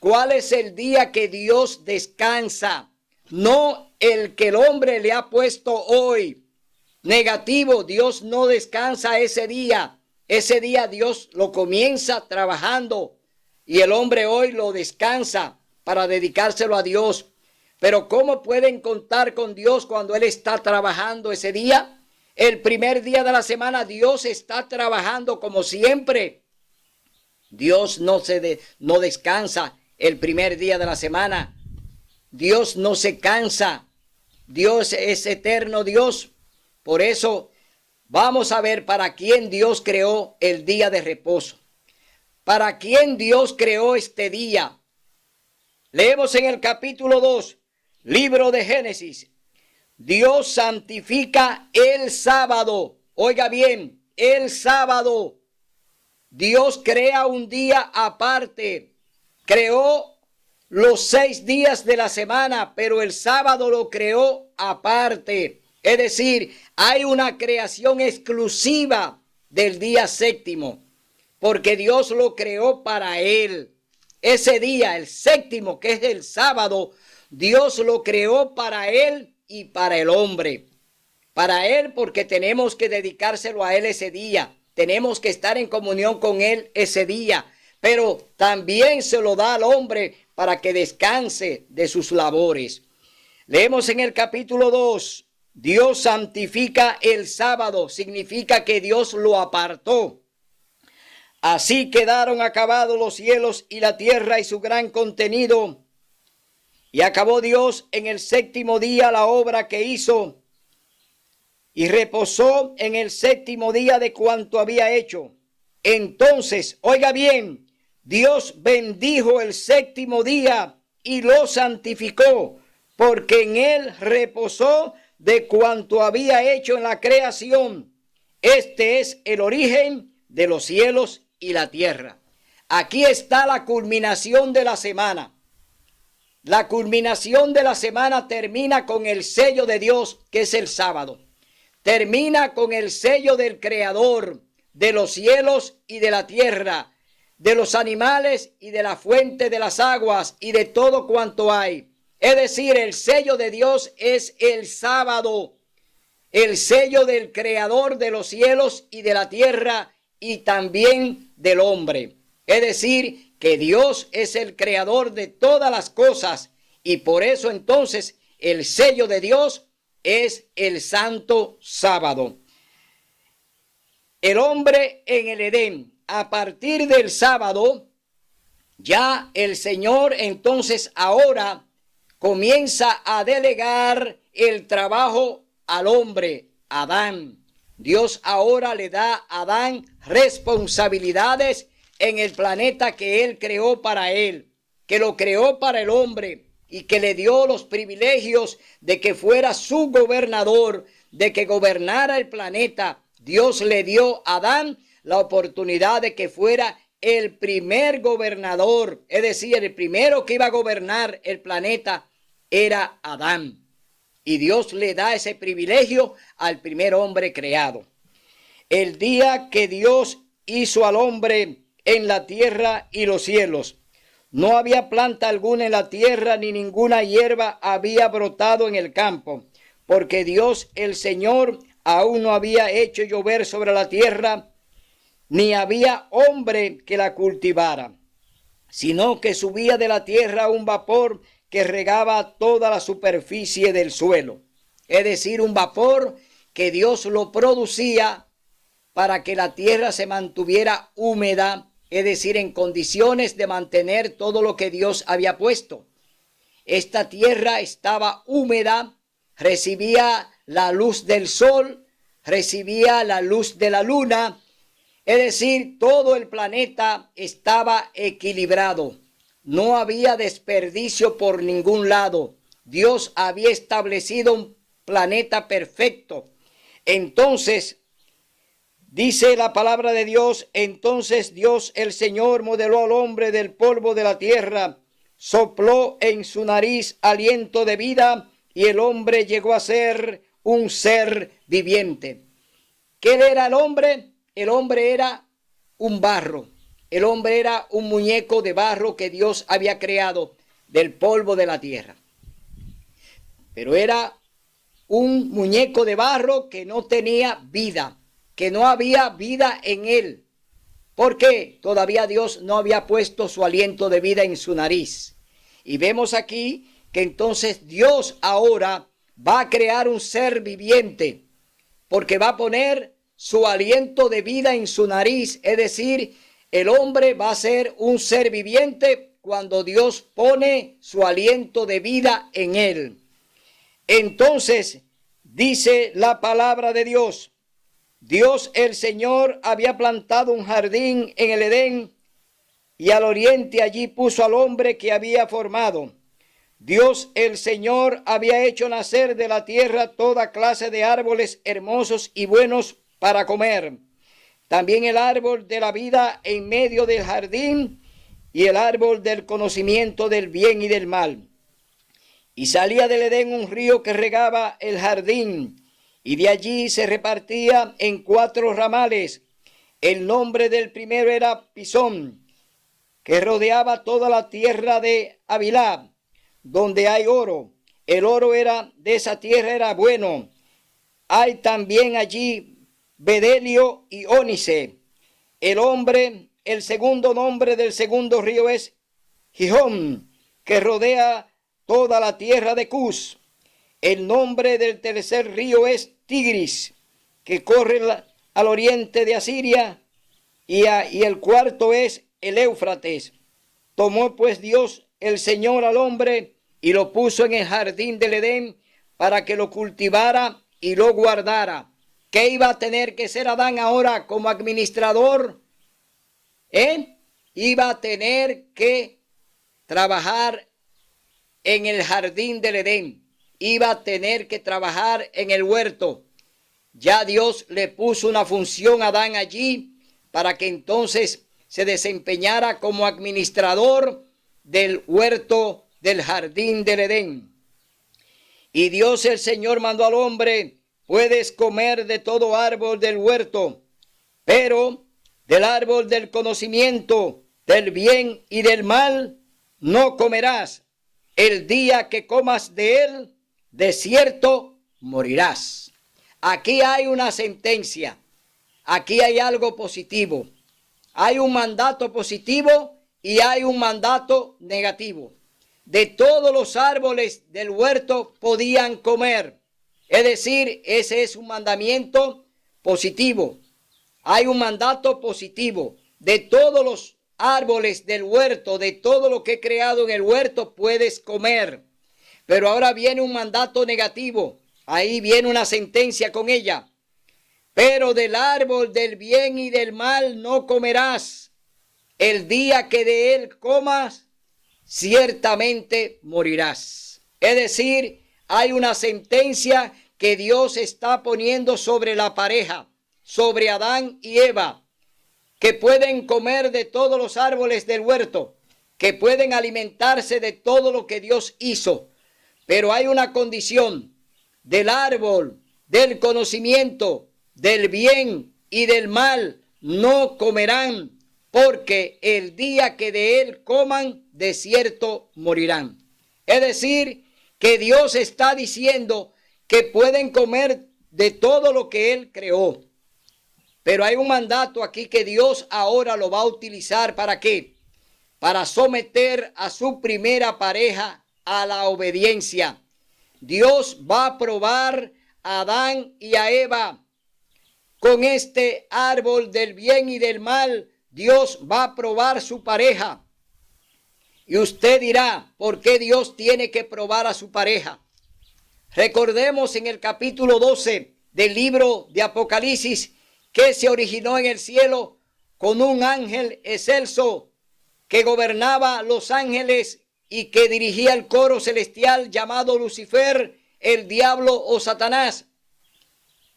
cuál es el día que Dios descansa. No el que el hombre le ha puesto hoy. Negativo, Dios no descansa ese día. Ese día Dios lo comienza trabajando y el hombre hoy lo descansa para dedicárselo a Dios. Pero ¿cómo pueden contar con Dios cuando Él está trabajando ese día? El primer día de la semana Dios está trabajando como siempre. Dios no descansa el primer día de la semana. Dios no se cansa. Dios es eterno Dios. Por eso vamos a ver para quién Dios creó el día de reposo. ¿Para quién Dios creó este día? Leemos en el capítulo 2, libro de Génesis. Dios santifica el sábado. Oiga bien, el sábado. Dios crea un día aparte. Creó los 6 días de la semana, pero el sábado lo creó aparte. Es decir, hay una creación exclusiva del día séptimo, porque Dios lo creó para Él. Ese día, el séptimo, que es el sábado, Dios lo creó para Él y para el hombre. Para Él, porque tenemos que dedicárselo a Él ese día. Tenemos que estar en comunión con Él ese día. Pero también se lo da al hombre para que descanse de sus labores. Leemos en el capítulo 2. Dios santifica el sábado, significa que Dios lo apartó. Así quedaron acabados los cielos y la tierra y su gran contenido. Y acabó Dios en el séptimo día la obra que hizo, y reposó en el séptimo día de cuanto había hecho. Entonces, oiga bien, Dios bendijo el séptimo día y lo santificó, porque en él reposó de cuanto había hecho en la creación. Este es el origen de los cielos y la tierra. Aquí está la culminación de la semana. La culminación de la semana termina con el sello de Dios, que es el sábado. Termina con el sello del Creador de los cielos y de la tierra, de los animales y de la fuente de las aguas y de todo cuanto hay. Es decir, el sello de Dios es el sábado, el sello del Creador de los cielos y de la tierra y también del hombre. Es decir, que Dios es el creador de todas las cosas y por eso entonces el sello de Dios es el santo sábado. El hombre en el Edén, a partir del sábado, ya el Señor entonces ahora comienza a delegar el trabajo al hombre, Adán. Dios ahora le da a Adán responsabilidades en el planeta que Él creó para él, que lo creó para el hombre y que le dio los privilegios de que fuera su gobernador, de que gobernara el planeta. Dios le dio a Adán la oportunidad de que fuera el primer gobernador, es decir, el primero que iba a gobernar el planeta era Adán. Y Dios le da ese privilegio al primer hombre creado. El día que Dios hizo al hombre en la tierra y los cielos, No había planta alguna en la tierra, ni ninguna hierba había brotado en el campo, porque Dios el Señor aún no había hecho llover sobre la tierra, ni había hombre que la cultivara, sino que subía de la tierra un vapor que regaba toda la superficie del suelo. Es decir, un vapor que Dios lo producía para que la tierra se mantuviera húmeda, es decir, en condiciones de mantener todo lo que Dios había puesto. Esta tierra estaba húmeda, recibía la luz del sol, recibía la luz de la luna, es decir, todo el planeta estaba equilibrado. No había desperdicio por ningún lado. Dios había establecido un planeta perfecto. Entonces, dice la palabra de Dios, entonces Dios el Señor modeló al hombre del polvo de la tierra, sopló en su nariz aliento de vida y el hombre llegó a ser un ser viviente. ¿Qué era el hombre? El hombre era un barro. El hombre era un muñeco de barro que Dios había creado del polvo de la tierra. Pero era un muñeco de barro que no tenía vida, que no había vida en él. Porque todavía Dios no había puesto su aliento de vida en su nariz. Y vemos aquí que entonces Dios ahora va a crear un ser viviente, porque va a poner su aliento de vida en su nariz, es decir, el hombre va a ser un ser viviente cuando Dios pone su aliento de vida en él. Entonces, dice la palabra de Dios, Dios el Señor había plantado un jardín en el Edén y al oriente allí puso al hombre que había formado. Dios el Señor había hecho nacer de la tierra toda clase de árboles hermosos y buenos para comer. También el árbol de la vida en medio del jardín y el árbol del conocimiento del bien y del mal. Y salía del Edén un río que regaba el jardín, y de allí se repartía en 4 ramales. El nombre del primero era Pisón, que rodeaba toda la tierra de Havilá, donde hay oro. El oro era de esa tierra era bueno. Hay también allí bedelio y ónice. El segundo nombre del segundo río es Gihón, que rodea toda la tierra de Cus. El nombre del tercer río es Tigris, que corre al oriente de Asiria. Y el cuarto es el Éufrates. Tomó pues Dios el Señor al hombre y lo puso en el jardín del Edén para que lo cultivara y lo guardara. ¿Qué iba a tener que ser Adán ahora como administrador? Iba a tener que trabajar en el jardín del Edén. Iba a tener que trabajar en el huerto. Ya Dios le puso una función a Adán allí para que entonces se desempeñara como administrador del huerto del jardín del Edén. Y Dios el Señor mandó al hombre: puedes comer de todo árbol del huerto, pero del árbol del conocimiento del bien y del mal no comerás. El día que comas de él, de cierto morirás. Aquí hay una sentencia. Aquí hay algo positivo. Hay un mandato positivo y hay un mandato negativo. De todos los árboles del huerto podían comer. Es decir, ese es un mandamiento positivo. Hay un mandato positivo. De todos los árboles del huerto, de todo lo que he creado en el huerto, puedes comer. Pero ahora viene un mandato negativo. Ahí viene una sentencia con ella. Pero del árbol del bien y del mal no comerás. El día que de él comas, ciertamente morirás. Es decir, hay una sentencia que Dios está poniendo sobre la pareja, sobre Adán y Eva, que pueden comer de todos los árboles del huerto, que pueden alimentarse de todo lo que Dios hizo. Pero hay una condición: del árbol del conocimiento del bien y del mal no comerán, porque el día que de él coman, de cierto morirán. Es decir, que Dios está diciendo que pueden comer de todo lo que Él creó. Pero hay un mandato aquí que Dios ahora lo va a utilizar. ¿Para qué? Para someter a su primera pareja a la obediencia. Dios va a probar a Adán y a Eva con este árbol del bien y del mal. Dios va a probar su pareja. Y usted dirá, ¿por qué Dios tiene que probar a su pareja? Recordemos en el capítulo 12 del libro de Apocalipsis que se originó en el cielo con un ángel excelso que gobernaba los ángeles y que dirigía el coro celestial llamado Lucifer, el diablo o Satanás.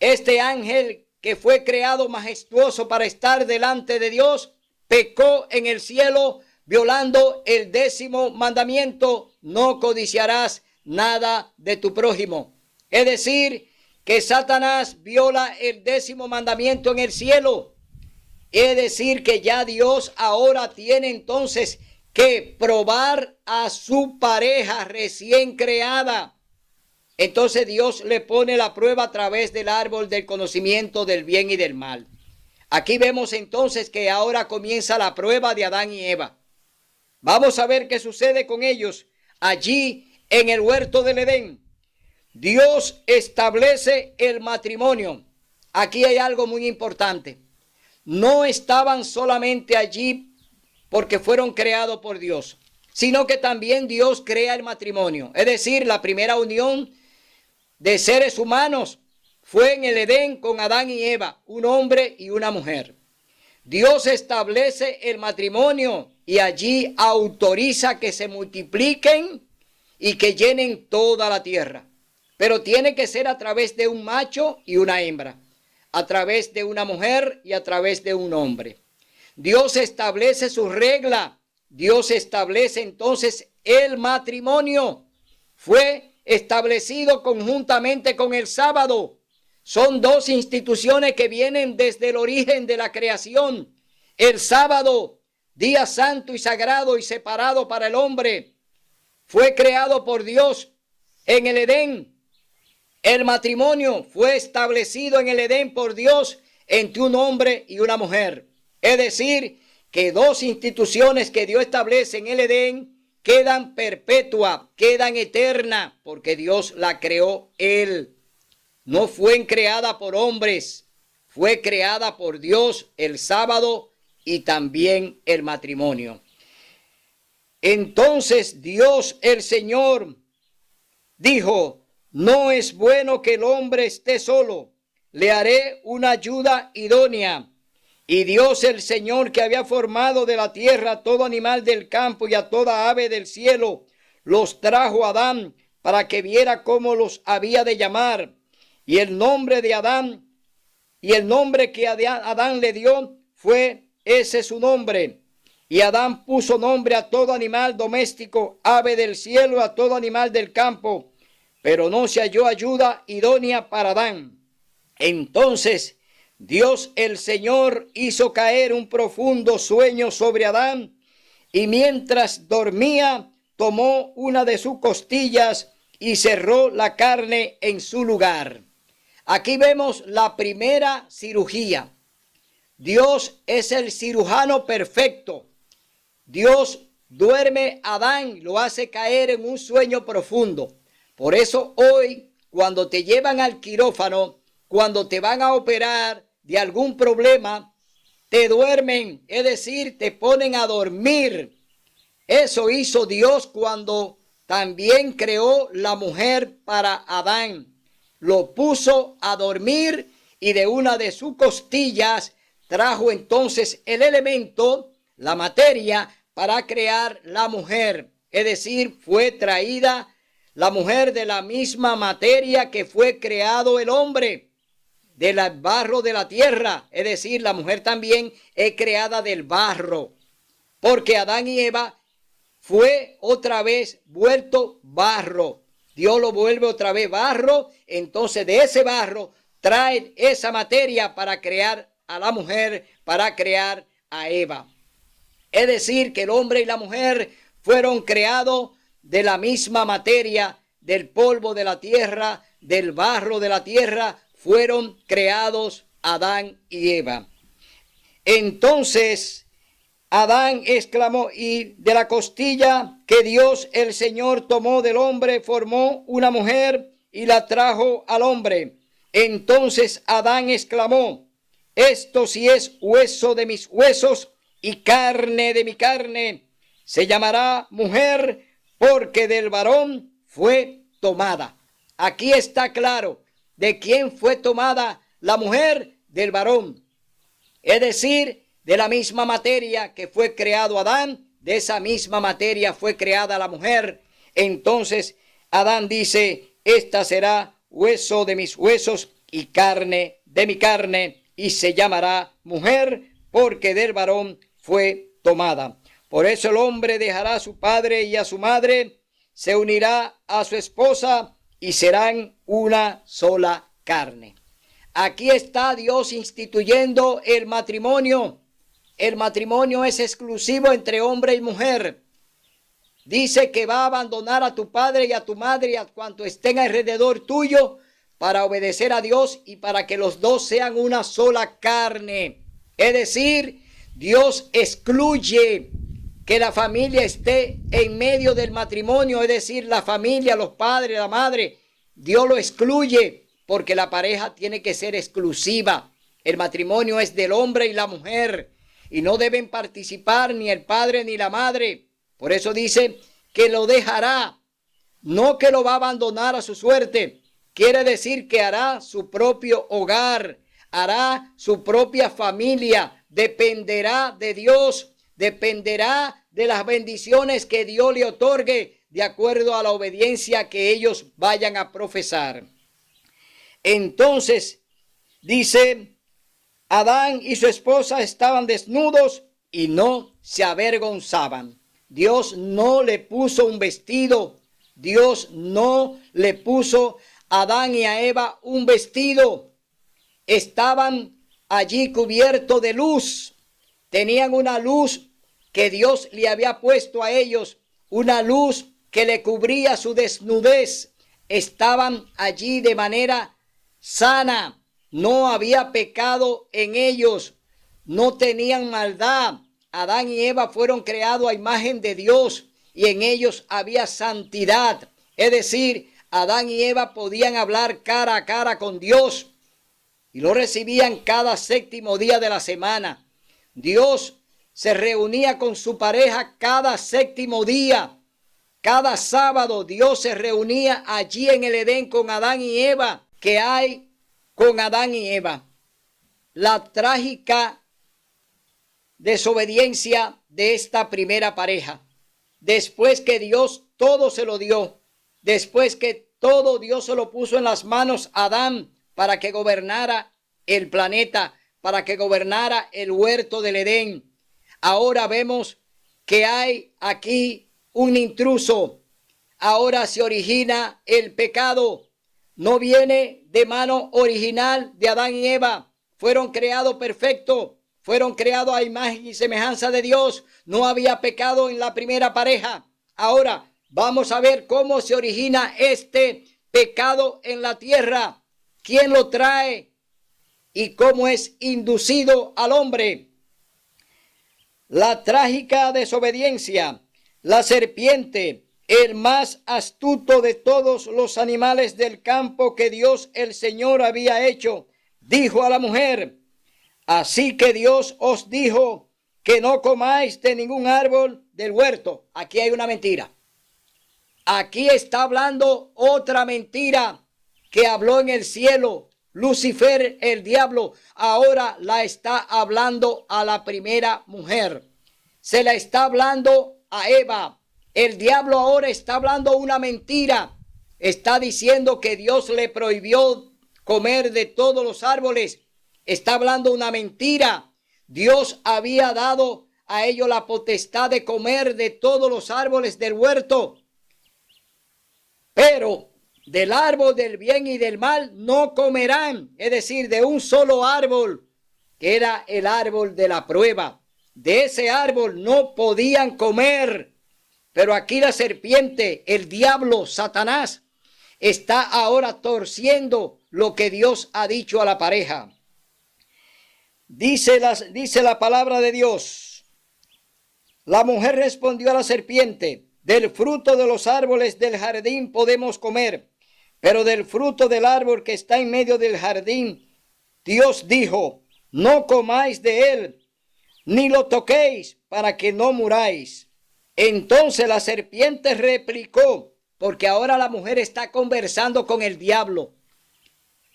Este ángel que fue creado majestuoso para estar delante de Dios, pecó en el cielo violando el 10º mandamiento: no codiciarás nada de tu prójimo. Es decir, que Satanás viola el 10º mandamiento en el cielo. Es decir, que ya Dios ahora tiene entonces que probar a su pareja recién creada. Entonces Dios le pone la prueba a través del árbol del conocimiento del bien y del mal. Aquí vemos entonces que ahora comienza la prueba de Adán y Eva. Vamos a ver qué sucede con ellos allí en el huerto del Edén. Dios establece el matrimonio. Aquí hay algo muy importante. No estaban solamente allí porque fueron creados por Dios, sino que también Dios crea el matrimonio. Es decir, la primera unión de seres humanos fue en el Edén con Adán y Eva, un hombre y una mujer. Dios establece el matrimonio y allí autoriza que se multipliquen y que llenen toda la tierra. Pero tiene que ser a través de un macho y una hembra, a través de una mujer y a través de un hombre. Dios establece su regla. Dios establece entonces el matrimonio. Fue establecido conjuntamente con el sábado. Son dos instituciones que vienen desde el origen de la creación. El sábado, día santo y sagrado y separado para el hombre, fue creado por Dios en el Edén. El matrimonio fue establecido en el Edén por Dios entre un hombre y una mujer. Es decir, que dos instituciones que Dios establece en el Edén quedan perpetuas, quedan eternas, porque Dios la creó Él. No fue creada por hombres, fue creada por Dios el sábado y también el matrimonio. Entonces Dios el Señor dijo: no es bueno que el hombre esté solo, le haré una ayuda idónea. Y Dios el Señor, que había formado de la tierra a todo animal del campo y a toda ave del cielo, los trajo a Adán para que viera cómo los había de llamar. Y el nombre de Adán, y el nombre que Adán le dio fue ese su nombre. Y Adán puso nombre a todo animal doméstico, ave del cielo, a todo animal del campo. Pero no se halló ayuda idónea para Adán. Entonces Dios el Señor hizo caer un profundo sueño sobre Adán, y mientras dormía tomó una de sus costillas y cerró la carne en su lugar. Aquí vemos la primera cirugía. Dios es el cirujano perfecto. Dios duerme a Adán, lo hace caer en un sueño profundo. Por eso hoy, cuando te llevan al quirófano, cuando te van a operar de algún problema, te duermen, es decir, te ponen a dormir. Eso hizo Dios cuando también creó la mujer para Adán. Lo puso a dormir y de una de sus costillas trajo entonces el elemento, la materia, para crear la mujer. Es decir, fue traída la mujer de la misma materia que fue creado el hombre, del barro de la tierra. Es decir, la mujer también es creada del barro, porque Adán y Eva fue otra vez vuelto barro. Dios lo vuelve otra vez barro, entonces de ese barro trae esa materia para crear a la mujer, para crear a Eva. Es decir, que el hombre y la mujer fueron creados de la misma materia, del polvo de la tierra, del barro de la tierra, fueron creados Adán y Eva. Entonces Adán exclamó, y de la costilla que Dios el Señor tomó del hombre, formó una mujer y la trajo al hombre. Entonces Adán exclamó, esto sí es hueso de mis huesos y carne de mi carne. Se llamará mujer porque del varón fue tomada. Aquí está claro de quién fue tomada la mujer, del varón. Es decir, de la misma materia que fue creado Adán, de esa misma materia fue creada la mujer. Entonces Adán dice, esta será hueso de mis huesos y carne de mi carne, y se llamará mujer porque del varón fue tomada. Por eso el hombre dejará a su padre y a su madre, se unirá a su esposa y serán una sola carne. Aquí está Dios instituyendo el matrimonio. El matrimonio es exclusivo entre hombre y mujer. Dice que va a abandonar a tu padre y a tu madre y a cuanto estén alrededor tuyo para obedecer a Dios y para que los dos sean una sola carne. Es decir, Dios excluye que la familia esté en medio del matrimonio, es decir, la familia, los padres, la madre. Dios lo excluye porque la pareja tiene que ser exclusiva. El matrimonio es del hombre y la mujer y no deben participar ni el padre ni la madre. Por eso dice que lo dejará, no que lo va a abandonar a su suerte. Quiere decir que hará su propio hogar, hará su propia familia, dependerá de Dios, dependerá de las bendiciones que Dios le otorgue de acuerdo a la obediencia que ellos vayan a profesar. Entonces, dice, Adán y su esposa estaban desnudos y no se avergonzaban. Dios no le puso un vestido, Dios no le puso a Adán y a Eva un vestido. Estaban allí cubiertos de luz, tenían una luz que Dios le había puesto a ellos, una luz que le cubría su desnudez. Estaban allí de manera sana, no había pecado en ellos, no tenían maldad. Adán y Eva fueron creados a imagen de Dios y en ellos había santidad. Es decir, Adán y Eva podían hablar cara a cara con Dios y lo recibían cada séptimo día de la semana. Dios se reunía con su pareja cada séptimo día. Cada sábado Dios se reunía allí en el Edén con Adán y Eva. ¿Qué hay con Adán y Eva? La trágica desobediencia de esta primera pareja. Después que Dios todo se lo dio, después que todo Dios se lo puso en las manos a Adán para que gobernara el planeta, para que gobernara el huerto del Edén. Ahora vemos que hay aquí un intruso. Ahora se origina el pecado. No viene de mano original de Adán y Eva. Fueron creados perfectos. Fueron creados a imagen y semejanza de Dios. No había pecado en la primera pareja. Ahora vamos a ver cómo se origina este pecado en la tierra. ¿Quién lo trae? Y cómo es inducido al hombre. La trágica desobediencia. La serpiente, el más astuto de todos los animales del campo que Dios el Señor había hecho, dijo a la mujer, así que Dios os dijo que no comáis de ningún árbol del huerto. Aquí hay una mentira. Aquí está hablando otra mentira que habló en el cielo. Lucifer, el diablo, ahora la está hablando a la primera mujer. Se la está hablando a Eva. El diablo ahora está hablando una mentira. Está diciendo que Dios le prohibió comer de todos los árboles. Está hablando una mentira. Dios había dado a ellos la potestad de comer de todos los árboles del huerto. Pero del árbol del bien y del mal no comerán. Es decir, de un solo árbol, que era el árbol de la prueba. De ese árbol no podían comer. Pero aquí la serpiente, el diablo, Satanás, está ahora torciendo lo que Dios ha dicho a la pareja. Dice la palabra de Dios. La mujer respondió a la serpiente: del fruto de los árboles del jardín podemos comer, pero del fruto del árbol que está en medio del jardín, Dios dijo: no comáis de él, ni lo toquéis, para que no muráis. Entonces la serpiente replicó, porque ahora la mujer está conversando con el diablo.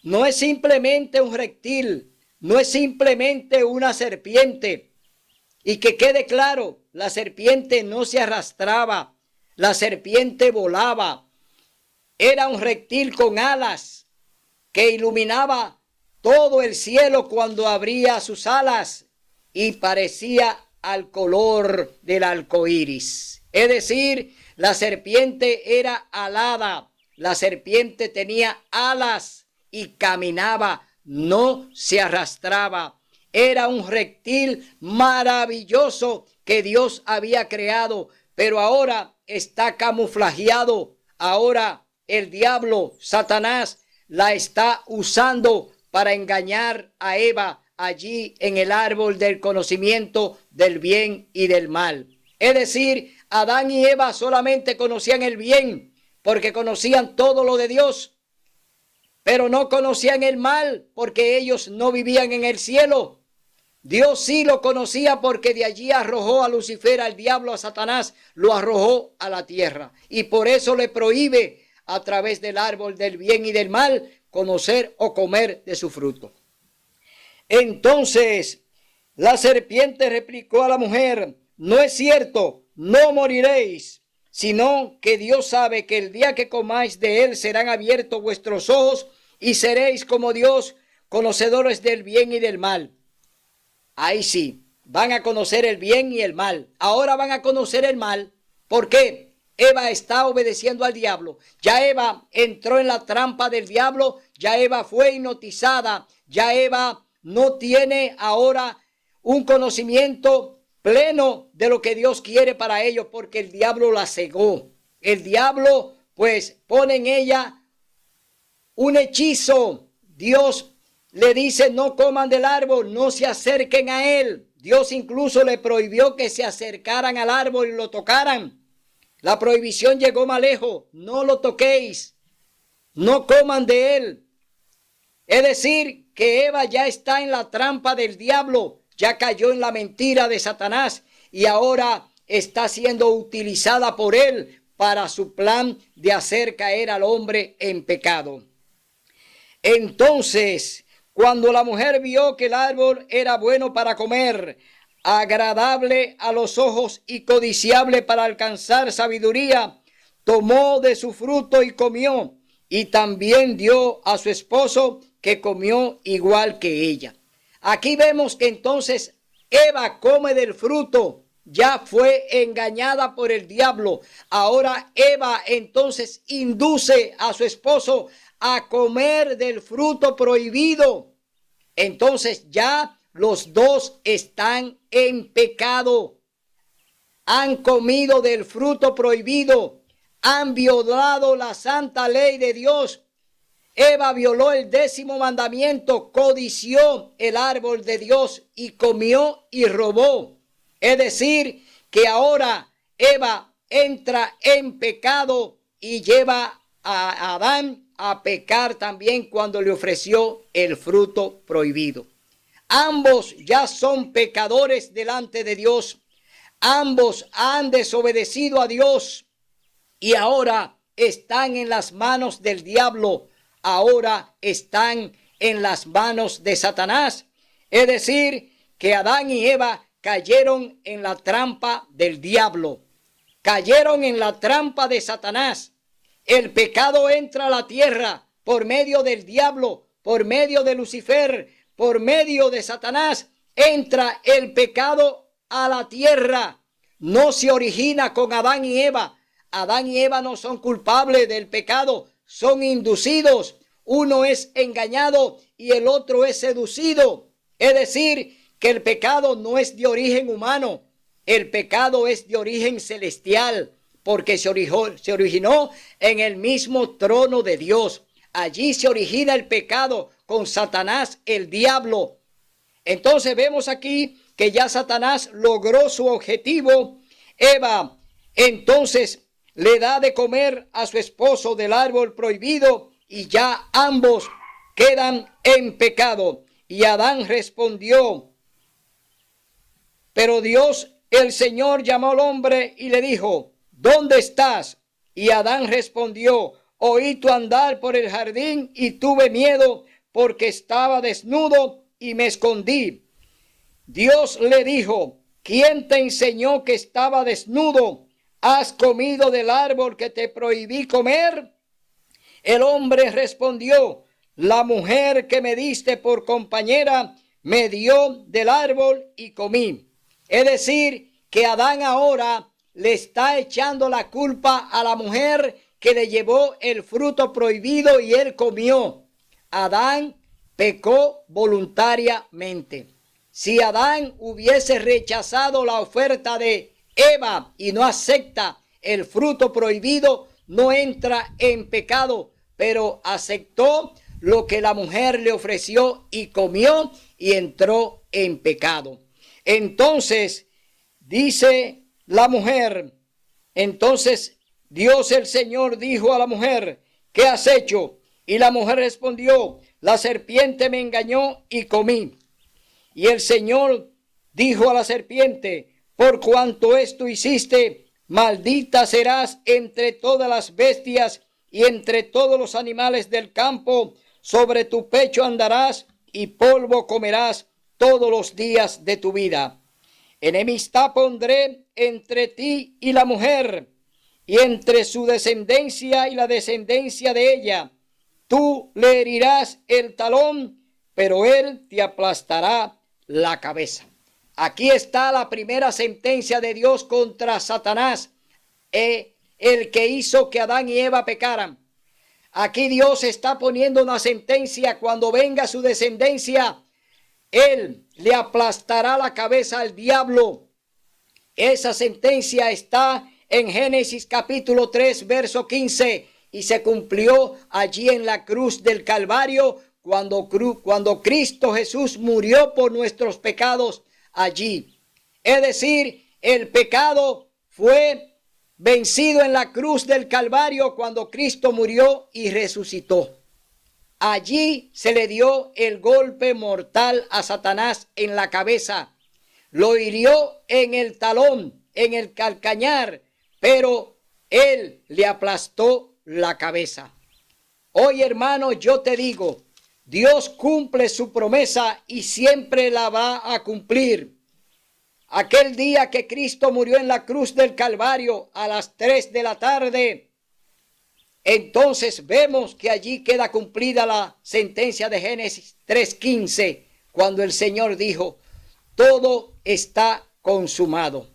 No es simplemente un reptil, no es simplemente una serpiente. Y que quede claro, la serpiente no se arrastraba, la serpiente volaba. Era un reptil con alas que iluminaba todo el cielo cuando abría sus alas y parecía al color del arco iris. Es decir, la serpiente era alada, la serpiente tenía alas y caminaba, no se arrastraba. Era un reptil maravilloso que Dios había creado, pero ahora está camuflajeado. Ahora el diablo, Satanás, la está usando para engañar a Eva allí en el árbol del conocimiento del bien y del mal. Es decir, Adán y Eva solamente conocían el bien porque conocían todo lo de Dios, pero no conocían el mal porque ellos no vivían en el cielo. Dios sí lo conocía porque de allí arrojó a Lucifer, al diablo, a Satanás, lo arrojó a la tierra. Y por eso le prohíbe a través del árbol del bien y del mal conocer o comer de su fruto. Entonces la serpiente replicó a la mujer: no es cierto, no moriréis, sino que Dios sabe que el día que comáis de él serán abiertos vuestros ojos y seréis como Dios, conocedores del bien y del mal. Ahí sí, van a conocer el bien y el mal. Ahora van a conocer el mal. ¿Por qué? Eva está obedeciendo al diablo. Ya Eva entró en la trampa del diablo. Ya Eva fue hipnotizada. Ya Eva no tiene ahora un conocimiento pleno de lo que Dios quiere para ellos, porque el diablo la cegó. El diablo pues pone en ella un hechizo. Dios le dice: no coman del árbol, no se acerquen a él. Dios incluso le prohibió que se acercaran al árbol y lo tocaran. La prohibición llegó más lejos: no lo toquéis, no coman de él. Es decir, que Eva ya está en la trampa del diablo, ya cayó en la mentira de Satanás y ahora está siendo utilizada por él para su plan de hacer caer al hombre en pecado. Entonces, cuando la mujer vio que el árbol era bueno para comer, agradable a los ojos y codiciable para alcanzar sabiduría, tomó de su fruto y comió, y también dio a su esposo, que comió igual que ella. Aquí vemos que entonces Eva come del fruto, ya fue engañada por el diablo. Ahora Eva entonces induce a su esposo a comer del fruto prohibido. Entonces ya los dos están en pecado. Han comido del fruto prohibido. Han violado la santa ley de Dios. Eva violó el 10º mandamiento, codició el árbol de Dios y comió y robó. Es decir, que ahora Eva entra en pecado y lleva a Adán a pecar también cuando le ofreció el fruto prohibido. Ambos ya son pecadores delante de Dios. Ambos han desobedecido a Dios y ahora están en las manos del diablo. Ahora están en las manos de Satanás. Es decir, que Adán y Eva cayeron en la trampa del diablo. Cayeron en la trampa de Satanás. El pecado entra a la tierra por medio del diablo, por medio de Lucifer, por medio de Satanás. Entra el pecado a la tierra. No se origina con Adán y Eva. Adán y Eva no son culpables del pecado, son inducidos. Uno es engañado y el otro es seducido. Es decir, que el pecado no es de origen humano, el pecado es de origen celestial. porque se originó en el mismo trono de Dios. Allí se origina el pecado con Satanás, el diablo. Entonces vemos aquí que ya Satanás logró su objetivo. Eva entonces le da de comer a su esposo del árbol prohibido y ya ambos quedan en pecado. Y Adán respondió, pero Dios, el Señor, llamó al hombre y le dijo, ¿dónde estás? Y Adán respondió, oí tu andar por el jardín y tuve miedo porque estaba desnudo y me escondí. Dios le dijo, ¿quién te enseñó que estaba desnudo? ¿Has comido del árbol que te prohibí comer? El hombre respondió, la mujer que me diste por compañera me dio del árbol y comí. Es decir, que Adán ahora le está echando la culpa a la mujer que le llevó el fruto prohibido y él comió. Adán pecó voluntariamente. Si Adán hubiese rechazado la oferta de Eva y no acepta el fruto prohibido, no entra en pecado, pero aceptó lo que la mujer le ofreció y comió y entró en pecado. Entonces, dice la mujer, entonces Dios el Señor dijo a la mujer, ¿qué has hecho? Y la mujer respondió, la serpiente me engañó y comí. Y el Señor dijo a la serpiente, por cuanto esto hiciste, maldita serás entre todas las bestias y entre todos los animales del campo. Sobre tu pecho andarás y polvo comerás todos los días de tu vida. Enemistad pondré entre ti y la mujer, y entre su descendencia y la descendencia de ella. Tú le herirás el talón, pero él te aplastará la cabeza. Aquí está la primera sentencia de Dios contra Satanás, el que hizo que Adán y Eva pecaran. Aquí Dios está poniendo una sentencia. Cuando venga su descendencia, él le aplastará la cabeza al diablo. Esa sentencia está en Génesis capítulo 3, verso 15, y se cumplió allí en la cruz del Calvario, cuando Cristo Jesús murió por nuestros pecados allí. Es decir, el pecado fue vencido en la cruz del Calvario cuando Cristo murió y resucitó. Allí se le dio el golpe mortal a Satanás en la cabeza. Lo hirió en el talón, en el calcañar, pero él le aplastó la cabeza. Hoy, hermano, yo te digo, Dios cumple su promesa y siempre la va a cumplir. Aquel día que Cristo murió en la cruz del Calvario a las 3 de la tarde, entonces vemos que allí queda cumplida la sentencia de Génesis 3:15, cuando el Señor dijo, todo está consumado,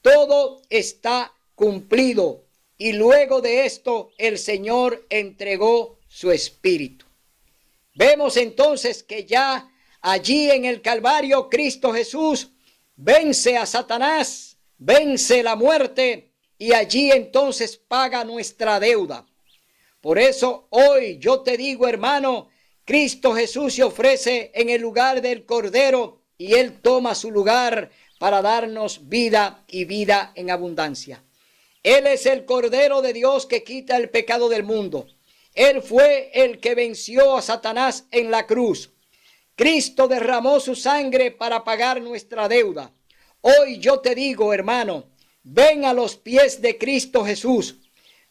todo está cumplido. Y luego de esto el Señor entregó su espíritu. Vemos entonces que ya allí en el Calvario Cristo Jesús vence a Satanás, vence la muerte y allí entonces paga nuestra deuda. Por eso hoy yo te digo, hermano, Cristo Jesús se ofrece en el lugar del Cordero y Él toma su lugar para darnos vida y vida en abundancia. Él es el Cordero de Dios que quita el pecado del mundo. Él fue el que venció a Satanás en la cruz. Cristo derramó su sangre para pagar nuestra deuda. Hoy yo te digo, hermano, ven a los pies de Cristo Jesús.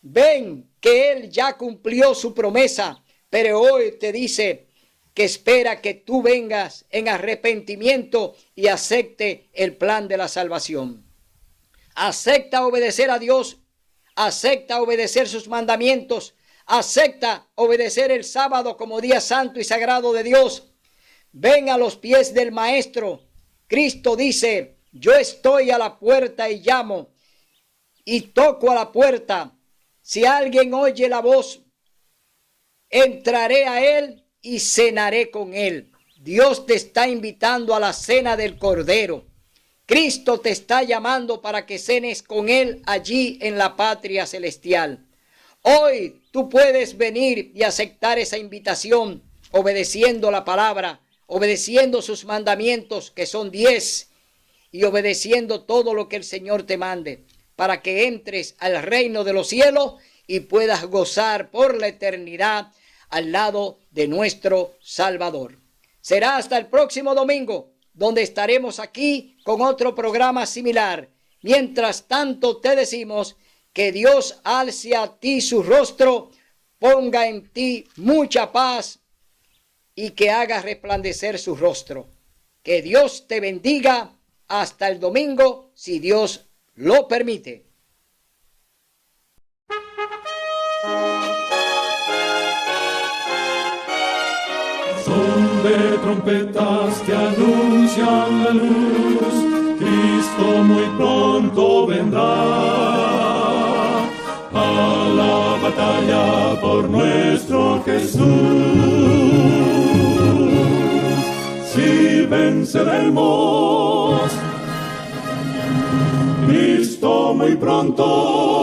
Ven que Él ya cumplió su promesa, pero hoy te dice que espera que tú vengas en arrepentimiento y acepte el plan de la salvación. Acepta obedecer a Dios, acepta obedecer sus mandamientos, acepta obedecer el sábado como día santo y sagrado de Dios. Ven a los pies del Maestro. Cristo dice, yo estoy a la puerta y llamo y toco a la puerta. Si alguien oye la voz, entraré a él y cenaré con él. Dios te está invitando a la cena del Cordero. Cristo te está llamando para que cenes con Él allí en la patria celestial. Hoy tú puedes venir y aceptar esa invitación, obedeciendo la palabra, obedeciendo sus mandamientos, que son 10, y obedeciendo todo lo que el Señor te mande, para que entres al reino de los cielos y puedas gozar por la eternidad al lado de nuestro Salvador. Será hasta el próximo domingo, donde estaremos aquí con otro programa similar. Mientras tanto te decimos que Dios alce a ti su rostro, ponga en ti mucha paz y que haga resplandecer su rostro. Que Dios te bendiga hasta el domingo, si Dios lo permite. Son de trompetas que anuncian la luz, Cristo muy pronto vendrá a la batalla por nuestro Jesús. Si venceremos, Cristo muy pronto